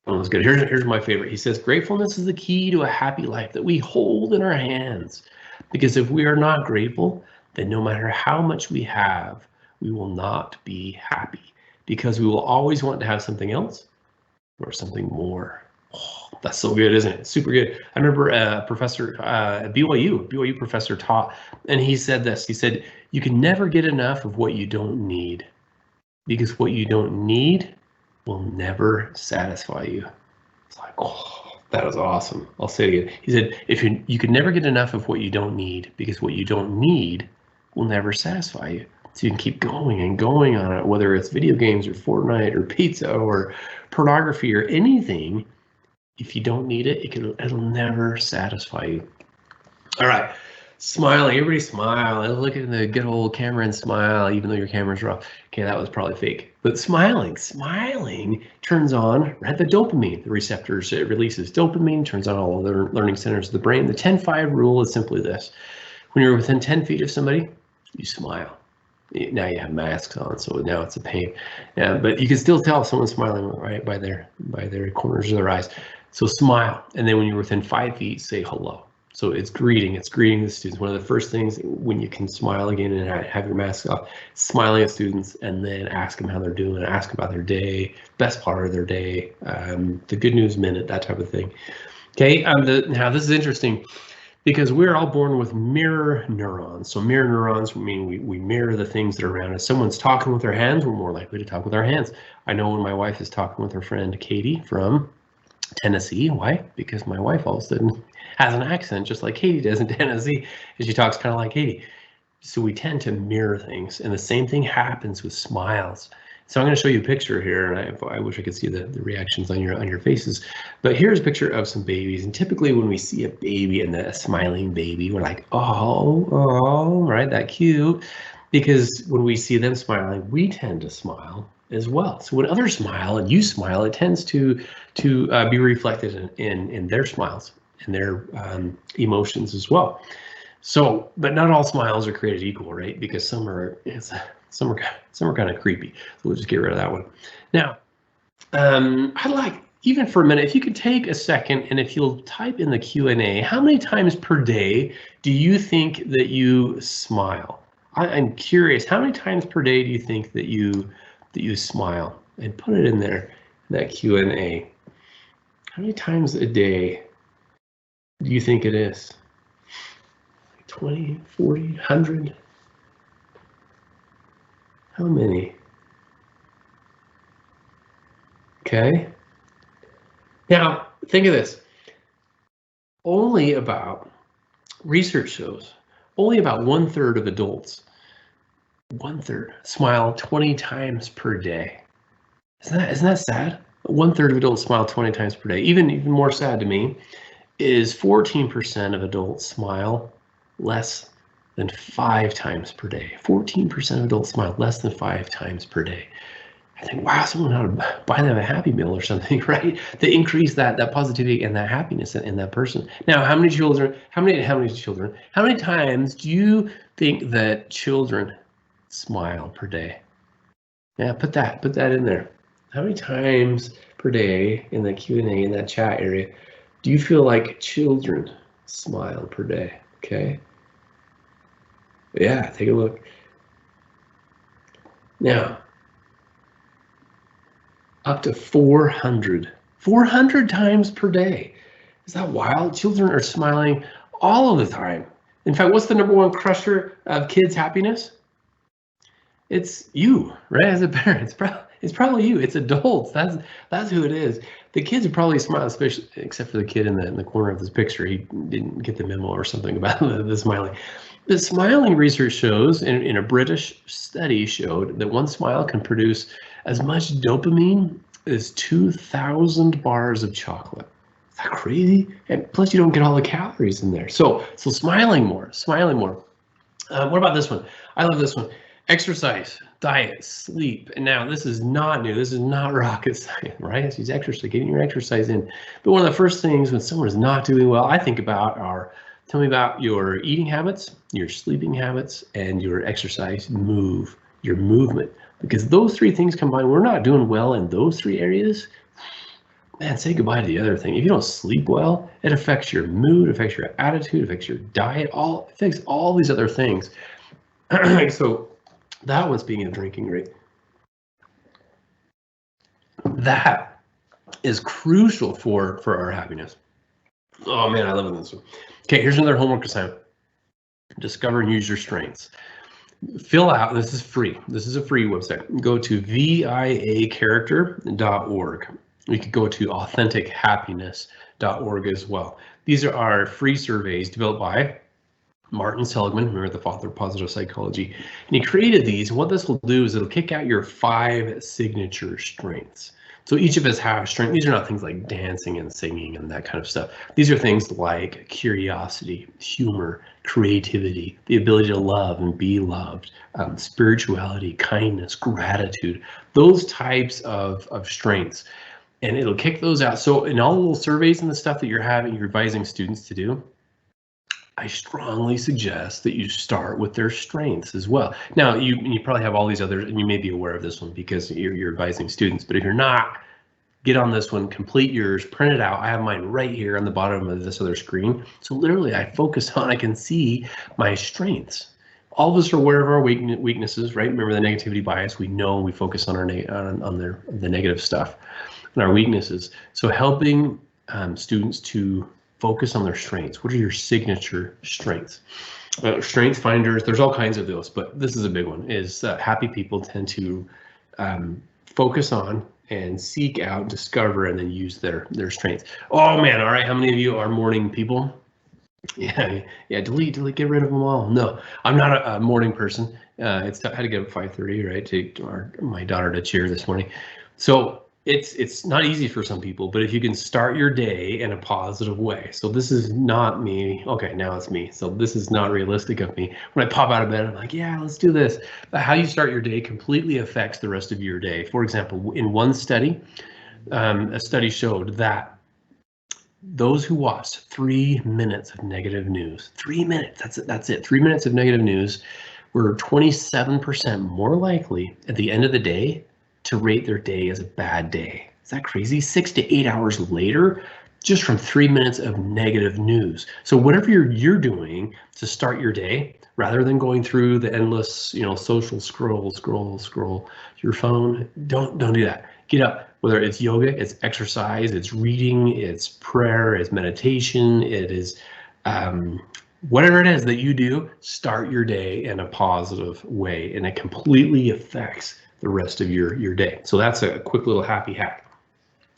That was good. Here's my favorite. He says, gratefulness is the key to a happy life that we hold in our hands. Because if we are not grateful, then no matter how much we have, we will not be happy. Because we will always want to have something else or something more. Oh, that's so good, isn't it? Super good. I remember a professor, BYU professor taught, and he said this. He said, you can never get enough of what you don't need, because what you don't need will never satisfy you. It's like, oh, that is awesome. I'll say it again. He said, if you can never get enough of what you don't need, because what you don't need will never satisfy you. So you can keep going and going on it, whether it's video games or Fortnite or pizza or pornography or anything. If you don't need it, it'll never satisfy you. All right, smiling. Everybody smile. Look at the good old camera and smile, even though your camera's rough. Okay, that was probably fake. But smiling turns on, right, the dopamine. The receptors, it releases dopamine, turns on all the learning centers of the brain. The 10-5 rule is simply this. When you're within 10 feet of somebody, you smile. Now you have masks on, so now it's a pain. Yeah, but you can still tell if someone's smiling, right, by their corners of their eyes. So smile, and then when you're within 5 feet, say hello. So it's greeting the students. One of the first things when you can smile again and have your mask off, smiling at students, and then ask them how they're doing, ask about their day, best part of their day, the good news minute, that type of thing. Okay, now this is interesting, because we're all born with mirror neurons. So mirror neurons mean we mirror the things that are around us. Someone's talking with their hands, we're more likely to talk with our hands. I know when my wife is talking with her friend Katie from Tennessee. Why? Because my wife all of a sudden has an accent just like Katie does in Tennessee, and she talks kind of like Katie. So we tend to mirror things, and the same thing happens with smiles. So I'm going to show you a picture here, and I wish I could see the reactions on your faces. But here's a picture of some babies, and typically when we see a baby and a smiling baby, we're like, oh, right, that cute. Because when we see them smiling, we tend to smile as well. So when others smile and you smile, it tends to be reflected in their smiles and their emotions as well. So, but not all smiles are created equal, right? Because some are kind of creepy. So we'll just get rid of that one. Now, I'd like, even for a minute, if you could take a second and if you'll type in the Q&A, how many times per day do you think that you smile? I'm curious, how many times per day do you think that you smile? And put it in there, that Q&A. How many times a day do you think it is? 20, 40, 100? How many? Okay. Now, think of this. Only about, research shows, only about 1/3 of adults, 1/3, smile 20 times per day. Isn't that sad? 1/3 of adults smile 20 times per day. Even more sad to me is 14% of adults smile less than 5 times per day. 14% of adults smile less than 5 times per day. I think, wow, someone ought to buy them a Happy Meal or something, right? To increase that positivity and that happiness in that person. Now, how many times do you think that children smile per day? Yeah, put that in there. How many times per day in the Q&A in that chat area do you feel like children smile per day? Okay. Yeah, take a look. Now, up to 400 times per day. Is that wild? Children are smiling all of the time. In fact, what's the #1 crusher of kids' happiness? It's you, right? As a parent, it's probably you. It's adults. That's who it is. The kids would probably smile, especially except for the kid in the corner of this picture. He didn't get the memo or something about the smiling. The smiling research shows, in a British study showed that one smile can produce as much dopamine as 2,000 bars of chocolate. Is that crazy? And plus, you don't get all the calories in there. So smiling more. What about this one? I love this one. Exercise, diet, sleep. And now this is not new. This is not rocket science, right? It's exercise, getting your exercise in. But one of the first things when someone is not doing well, I think about are, tell me about your eating habits, your sleeping habits, and your exercise your movement. Because those 3 things combined, we're not doing well in those 3 areas. Man, say goodbye to the other thing. If you don't sleep well, it affects your mood, affects your attitude, affects your diet, affects all these other things. So that one, speaking of drinking, right? That is crucial for our happiness. Oh man, I love this one. Okay, here's another homework assignment. Discover and use your strengths. Fill out, this is free. This is a free website. Go to viacharacter.org. You could go to authentichappiness.org as well. These are our free surveys developed by Martin Seligman, remember the father of positive psychology. And he created these. And what this will do is it'll kick out your 5 signature strengths. So each of us have strengths. These are not things like dancing and singing and that kind of stuff. These are things like curiosity, humor, creativity, the ability to love and be loved, spirituality, kindness, gratitude, those types of strengths. And it'll kick those out. So in all the little surveys and the stuff that you're advising students to do, I strongly suggest that you start with their strengths as well. Now, you probably have all these others, and you may be aware of this one because you're advising students, but if you're not, get on this one, complete yours, print it out. I have mine right here on the bottom of this other screen. So literally I can see my strengths. All of us are aware of our weaknesses, right? Remember the negativity bias. We know we focus on the negative stuff and our weaknesses. So helping students to focus on their strengths. What are your signature strengths? Strength finders, there's all kinds of those, but this is a big one, is happy people tend to focus on and seek out, discover, and then use their strengths. Oh man, all right, how many of you are morning people? Yeah, delete, get rid of them all. No, I'm not a morning person. I had to get up at 5:30, right, to take my daughter to cheer this morning. So it's not easy for some people, but if you can start your day in a positive way. So this is not me. Okay, now it's me. So this is not realistic of me. When I pop out of bed, I'm like, yeah, let's do this. But how you start your day completely affects the rest of your day. For example, in one study, a study showed that those who watched 3 minutes of negative news, 3 minutes, that's it, 3 minutes of negative news, were 27% more likely at the end of the day to rate their day as a bad day. Is that crazy? 6 to 8 hours later, just from 3 minutes of negative news. So whatever you're doing to start your day, rather than going through the endless, social scroll your phone, don't do that. Get up, whether it's yoga, it's exercise, it's reading, it's prayer, it's meditation, it is whatever it is that you do, start your day in a positive way, and it completely affects the rest of your day. So that's a quick little happy hack.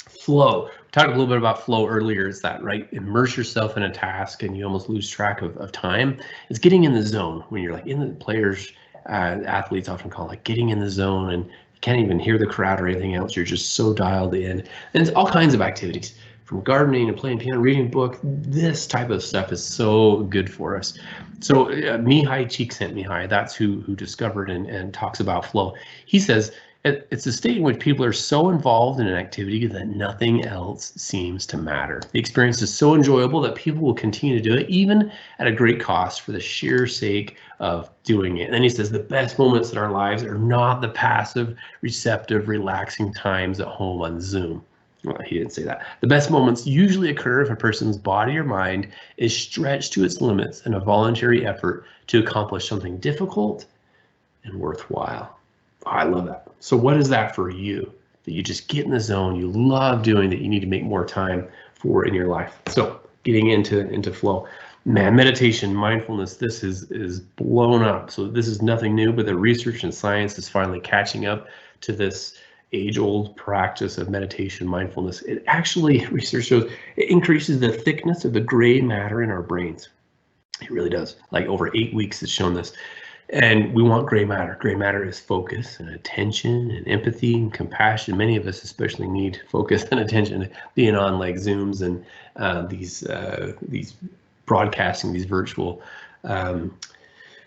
Flow. We talked a little bit about flow earlier. Is that right? Immerse yourself in a task and you almost lose track of time. It's getting in the zone when you're like in the players, athletes often call it getting in the zone, and you can't even hear the crowd or anything else. You're just so dialed in. And it's all kinds of activities, from gardening and playing piano, reading a book. This type of stuff is so good for us. So Mihai Csikszentmihalyi, that's who discovered and talks about flow. He says it's a state in which people are so involved in an activity that nothing else seems to matter. The experience is so enjoyable that people will continue to do it, even at a great cost, for the sheer sake of doing it. And then he says the best moments in our lives are not the passive, receptive, relaxing times at home on Zoom. Well, he didn't say that. The best moments usually occur if a person's body or mind is stretched to its limits in a voluntary effort to accomplish something difficult and worthwhile. Oh, I love that. So what is that for you? That you just get in the zone, you love doing, that you need to make more time for in your life. So getting into flow. Man, meditation, mindfulness, this is blown up. So this is nothing new, but the research and science is finally catching up to this age-old practice of meditation, mindfulness. It actually, research shows, it increases the thickness of the gray matter in our brains. It really does. Like over 8 weeks, it's shown this. And we want gray matter. Gray matter is focus and attention and empathy and compassion. Many of us especially need focus and attention, being on like Zooms and these broadcasting, these virtual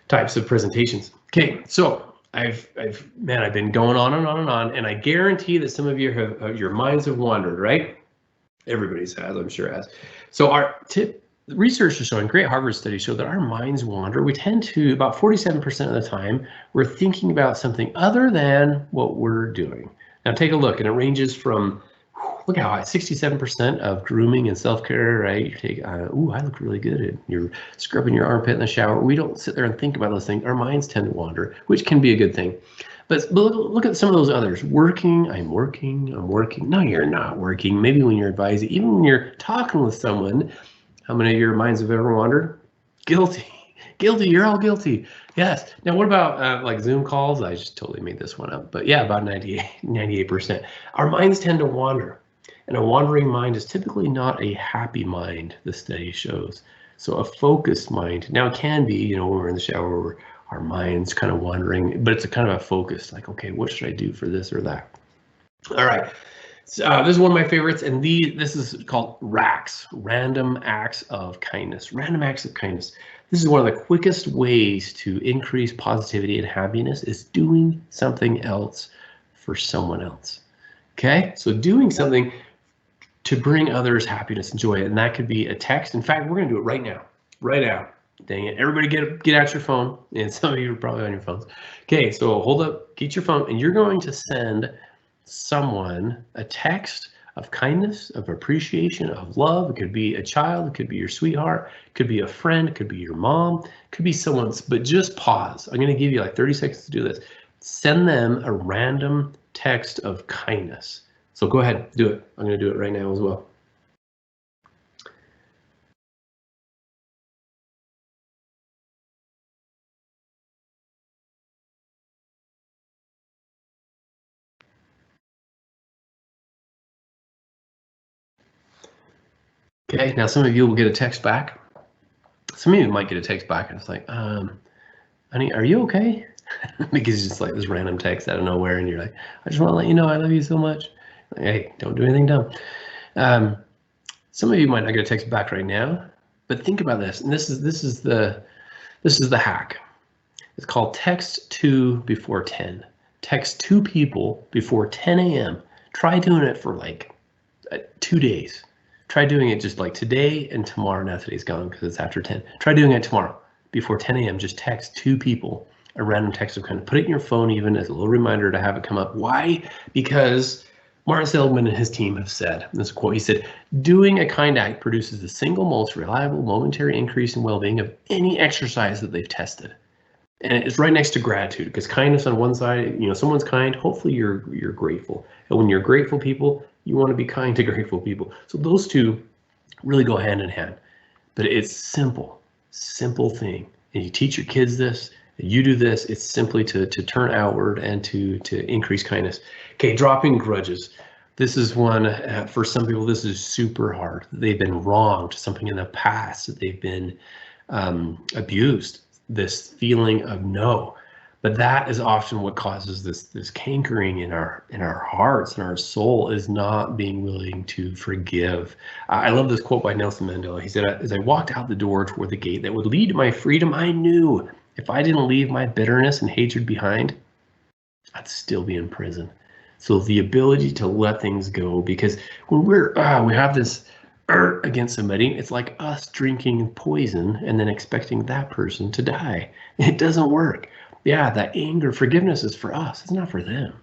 types of presentations. Okay, so I've been going on and on and on, and I guarantee that some of you have your minds have wandered, right? Everybody's has, I'm sure has. So our research is showing, great Harvard studies show that our minds wander. We tend to, about 47% of the time, we're thinking about something other than what we're doing. Now take a look, and it ranges from, look how high, 67% of grooming and self-care, right? You take, ooh, I look really good. And you're scrubbing your armpit in the shower. We don't sit there and think about those things. Our minds tend to wander, which can be a good thing. But look at some of those others. Working, I'm working. No, you're not working. Maybe when you're advising, even when you're talking with someone, how many of your minds have ever wandered? Guilty. Guilty, you're all guilty. Yes. Now, what about like Zoom calls? I just totally made this one up. But yeah, about 98%. Our minds tend to wander. And a wandering mind is typically not a happy mind, the study shows. So a focused mind, now it can be, when we're in the shower, our mind's kind of wandering, but it's a kind of a focus, like, okay, what should I do for this or that? All right. So, this is one of my favorites, and this is called RACs, Random Acts of Kindness. Random Acts of Kindness. This is one of the quickest ways to increase positivity and happiness is doing something else for someone else. Okay, so doing something to bring others happiness and joy, and that could be a text. In fact, we're going to do it right now. Right now. Dang it. Everybody get out your phone, and some of you are probably on your phones. Okay, so hold up, get your phone, and you're going to send someone a text of kindness, of appreciation, of love. It could be a child, it could be your sweetheart, it could be a friend, it could be your mom, it could be someone's, but just pause. I'm going to give you like 30 seconds to do this. Send them a random text of kindness. So go ahead, do it. I'm going to do it right now as well. Okay, now some of you will get a text back. Some of you might get a text back and it's like, honey, are you okay? Because it's just like this random text out of nowhere and you're like, I just want to let you know I love you so much. Like, hey, don't do anything dumb. Some of you might not get a text back right now, but think about this. And this is the hack. It's called text 2 before 10. Text 2 people before 10 a.m. Try doing it for like 2 days. Try doing it just like today and tomorrow. Now today's gone because it's after 10. Try doing it tomorrow before 10 a.m. Just text 2 people a random text of kind of put it in your phone even as a little reminder to have it come up. Why? Because Martin Seligman and his team have said, this quote, he said, doing a kind act produces the single most reliable momentary increase in well-being of any exercise that they've tested. And it's right next to gratitude because kindness on one side, someone's kind, hopefully you're grateful. And when you're grateful people, you want to be kind to grateful people. So those two really go hand in hand. But it's simple thing. And you teach your kids this, you do this, it's simply to turn outward and to increase kindness. Okay, dropping grudges. This is one, for some people, this is super hard. They've been wronged, something in the past, that they've been abused, this feeling of no. But that is often what causes this cankering in our hearts and our soul, is not being willing to forgive. I love this quote by Nelson Mandela. He said, as I walked out the door toward the gate that would lead to my freedom, I knew if I didn't leave my bitterness and hatred behind, I'd still be in prison. So the ability to let things go, because when we have this against somebody, it's like us drinking poison and then expecting that person to die. It doesn't work. Yeah, that anger, forgiveness is for us. It's not for them.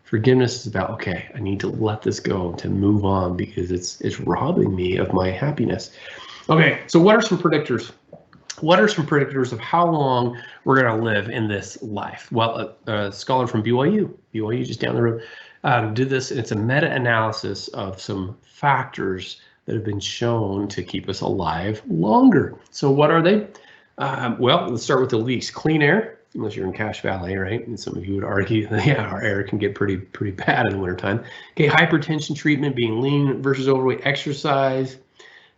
Forgiveness is about, okay, I need to let this go, to move on, because it's robbing me of my happiness. Okay, so what are some predictors? What are some predictors of how long we're going to live in this life? Well, a scholar from BYU just down the road, did this. It's a meta-analysis of some factors that have been shown to keep us alive longer. So what are they? Well, let's start with the least. Clean air, unless you're in Cache Valley, right? And some of you would argue that, yeah, our air can get pretty bad in the wintertime. Okay, hypertension treatment, being lean versus overweight, exercise.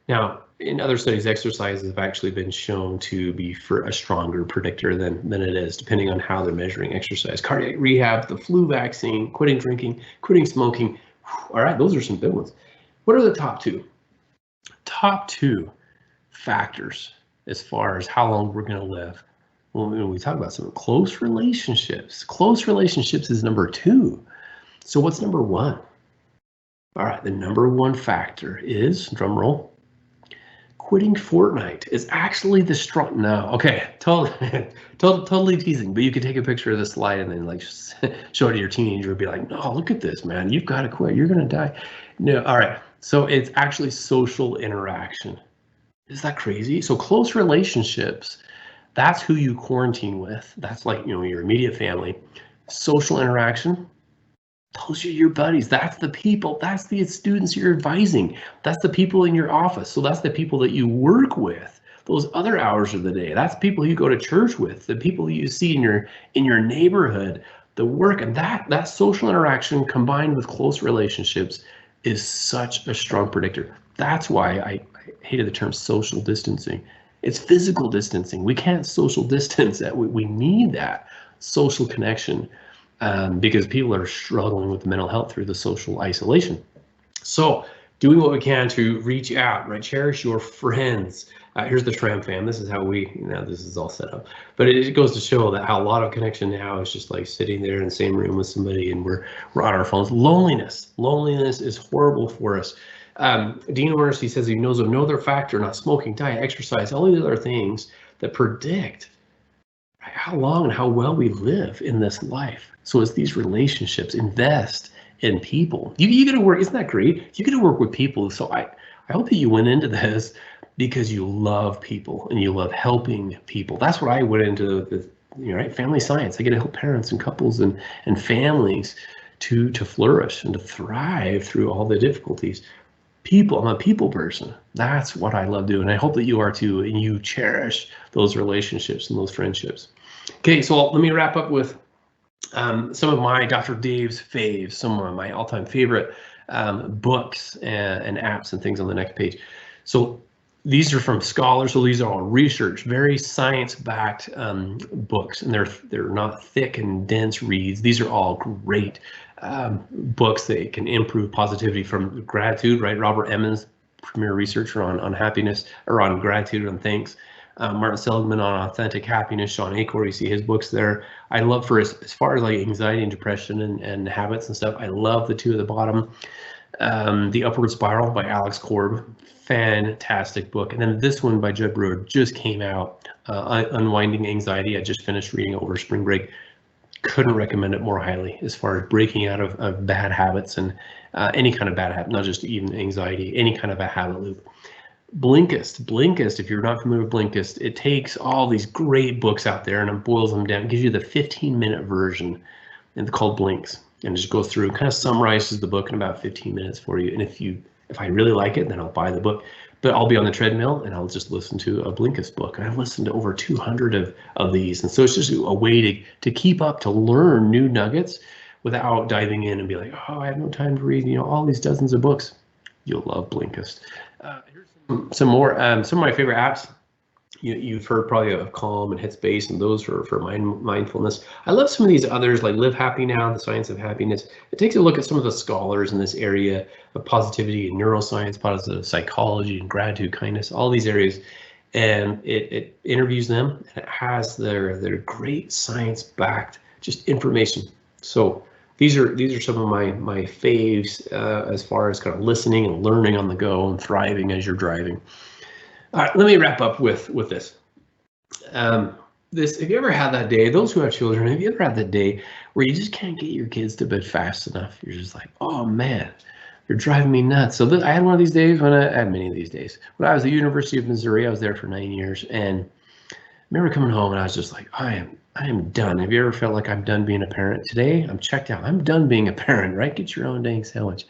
Now, in other studies, exercise has actually been shown to be for a stronger predictor than it is, depending on how they're measuring exercise. Cardiac rehab, the flu vaccine, quitting drinking, quitting smoking. All right, those are some good ones. What are the top two? Top two factors as far as how long we're going to live. Well, when we talk about some close relationships is number 2. So what's number 1? All right, the number 1 factor is, drum roll, quitting Fortnite is actually the strong. No, okay, totally teasing. But you could take a picture of this slide and then like show it to your teenager and be like, "No, look at this, man. You've got to quit. You're gonna die." No, all right. So it's actually social interaction. Is that crazy? So close relationships, that's who you quarantine with. That's like, your immediate family. social interaction. Those are your buddies. That's the people. That's the students you're advising. That's the people in your office. So that's the people that you work with those other hours of the day. That's people you go to church with, the people you see in your neighborhood, the work. And that social interaction combined with close relationships is such a strong predictor. That's why I hated the term social distancing. It's physical distancing. We can't social distance. We need that social connection. Because people are struggling with mental health through the social isolation. So doing what we can to reach out, right? Cherish your friends. Here's the Schramm fam. This is how this is all set up. But it goes to show that how a lot of connection now is just like sitting there in the same room with somebody and we're on our phones. Loneliness is horrible for us. Dean Ornish, he says he knows of no other factor, not smoking, diet, exercise, all these other things that predict how long and how well we live in this life. So it's these relationships. Invest in people. You get to work. Isn't that great? You get to work with people. So I hope that you went into this because you love people and you love helping people. That's what I went into right? Family science. I get to help parents and couples and families to flourish and to thrive through all the difficulties. People, I'm a people person. That's what I love doing. I hope that you are too, and you cherish those relationships and those friendships. Okay, so let me wrap up with some of my Dr. Dave's faves, some of my all-time favorite books and apps and things on the next page. So these are from scholars, so these are all research, very science-backed books, and they're not thick and dense reads. These are all great books that can improve positivity from gratitude, right? Robert Emmons, premier researcher on happiness, or on gratitude and thanks. Martin Seligman on authentic happiness, Sean Acor, you see his books there. I love for as far as like anxiety and depression and habits and stuff, I love the two at the bottom. The Upward Spiral by Alex Korb, fantastic book. And then this one by Judd Brewer just came out, Unwinding Anxiety. I just finished reading over spring break. Couldn't recommend it more highly as far as breaking out of bad habits and any kind of bad habit, not just even anxiety, any kind of a habit loop. Blinkist, if you're not familiar with Blinkist, it takes all these great books out there and it boils them down. It gives you the 15-minute version, and it's called Blinks, and it just goes through, kind of summarizes the book in about 15 minutes for you. And if I really like it, then I'll buy the book. But I'll be on the treadmill and I'll just listen to a Blinkist book. And I've listened to over 200 of these, and so it's just a way to keep up, to learn new nuggets without diving in and be like, oh, I have no time to read, all these dozens of books. You'll love Blinkist. Here's some more, some of my favorite apps. You've heard probably of Calm and Headspace, and those for mindfulness. I love some of these others like Live Happy Now, The Science of Happiness. It takes a look at some of the scholars in this area of positivity and neuroscience, positive psychology and gratitude, kindness, all these areas. And it interviews them, and it has their great science-backed just information. So these are some of my faves as far as kind of listening and learning on the go and thriving as you're driving. All right, let me wrap up with this. Have you ever had that day, those who have children, have you ever had that day where you just can't get your kids to bed fast enough? You're just like, oh man, you're driving me nuts. So I had one of these days I had many of these days. When I was at the University of Missouri, I was there for 9 years, and I remember coming home and I was just like, I am done. Have you ever felt like I'm done being a parent? Today, I'm checked out. I'm done being a parent, right? Get your own dang sandwich.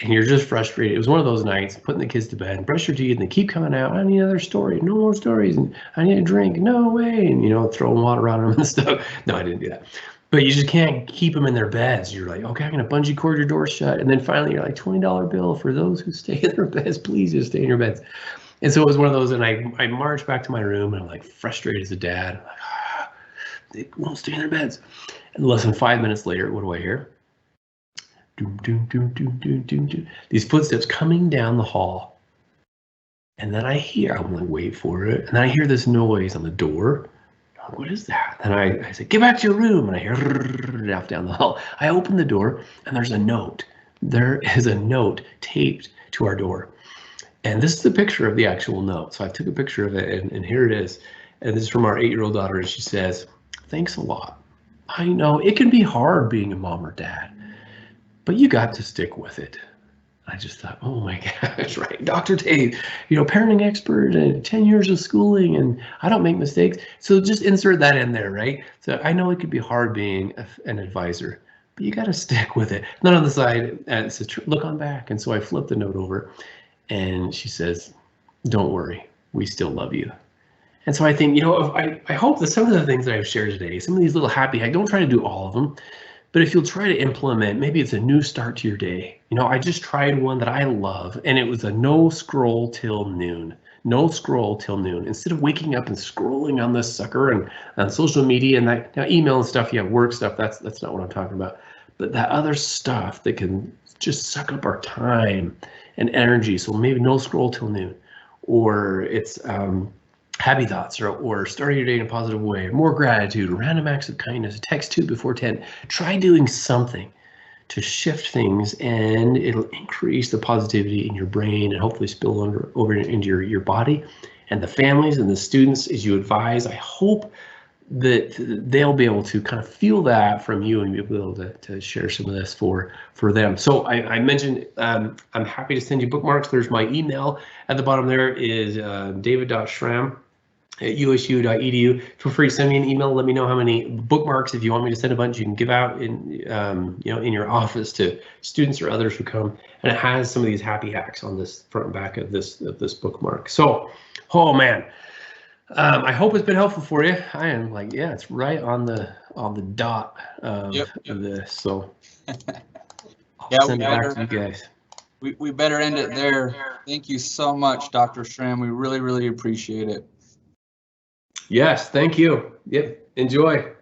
And you're just frustrated. It was one of those nights, putting the kids to bed, brush your teeth, and they keep coming out. I need another story, no more stories, and I need a drink, no way, and throwing water on them and stuff. No, I didn't do that. But you just can't keep them in their beds. You're like, okay, I'm gonna bungee cord your door shut, and then finally you're like, $20 bill for those who stay in their beds. Please just stay in your beds. And so it was one of those, and I marched back to my room, and I'm like frustrated as a dad. I'm like, they won't stay in their beds. And less than 5 minutes later, what do I hear? Doom, doom, doom, doom, doom, doom, doom. These footsteps coming down the hall. And then I'm like, wait for it. And then I hear this noise on the door. I'm like, what is that? And I said, get back to your room. And I hear down the hall. I open the door and there's a note. There is a note taped to our door. And this is the picture of the actual note. So I took a picture of it and here it is. And this is from our 8-year-old daughter. And she says, thanks a lot. I know it can be hard being a mom or dad, but you got to stick with it. I just thought, oh my gosh, right, Dr. Tate, parenting expert and 10 years of schooling, and I don't make mistakes. So just insert that in there, right? So I know it could be hard being an advisor, but you got to stick with it. Then on the side, it says, look on back. And so I flipped the note over, and she says, don't worry, we still love you. And so I think, I hope that some of the things that I've shared today, some of these little happy hacks, don't try to do all of them, but if you'll try to implement, maybe it's a new start to your day. I just tried one that I love, and it was a no scroll till noon. No scroll till noon. Instead of waking up and scrolling on this sucker and on social media and that email and stuff, work stuff, that's not what I'm talking about. But that other stuff that can just suck up our time and energy. So maybe no scroll till noon, or it's happy thoughts, or starting your day in a positive way, more gratitude, random acts of kindness, text 2 before 10. Try doing something to shift things, and it'll increase the positivity in your brain and hopefully spill over into your body. And the families and the students, as you advise, I hope that they'll be able to kind of feel that from you and be able to share some of this for them. So I mentioned I'm happy to send you bookmarks. There's my email at the bottom. There is david.schramm@usu.edu. Feel free to send me an email. Let me know how many bookmarks, if you want me to send a bunch, you can give out in in your office to students or others who come. And it has some of these happy hacks on this front and back of this bookmark. So, oh man, I hope it's been helpful for you. I am like, yeah, it's right on the dot of this. So I'll send it back to you guys. We better end it there. Thank you so much, Dr. Schramm. We really, really appreciate it. Yes, thank you. Yep, enjoy.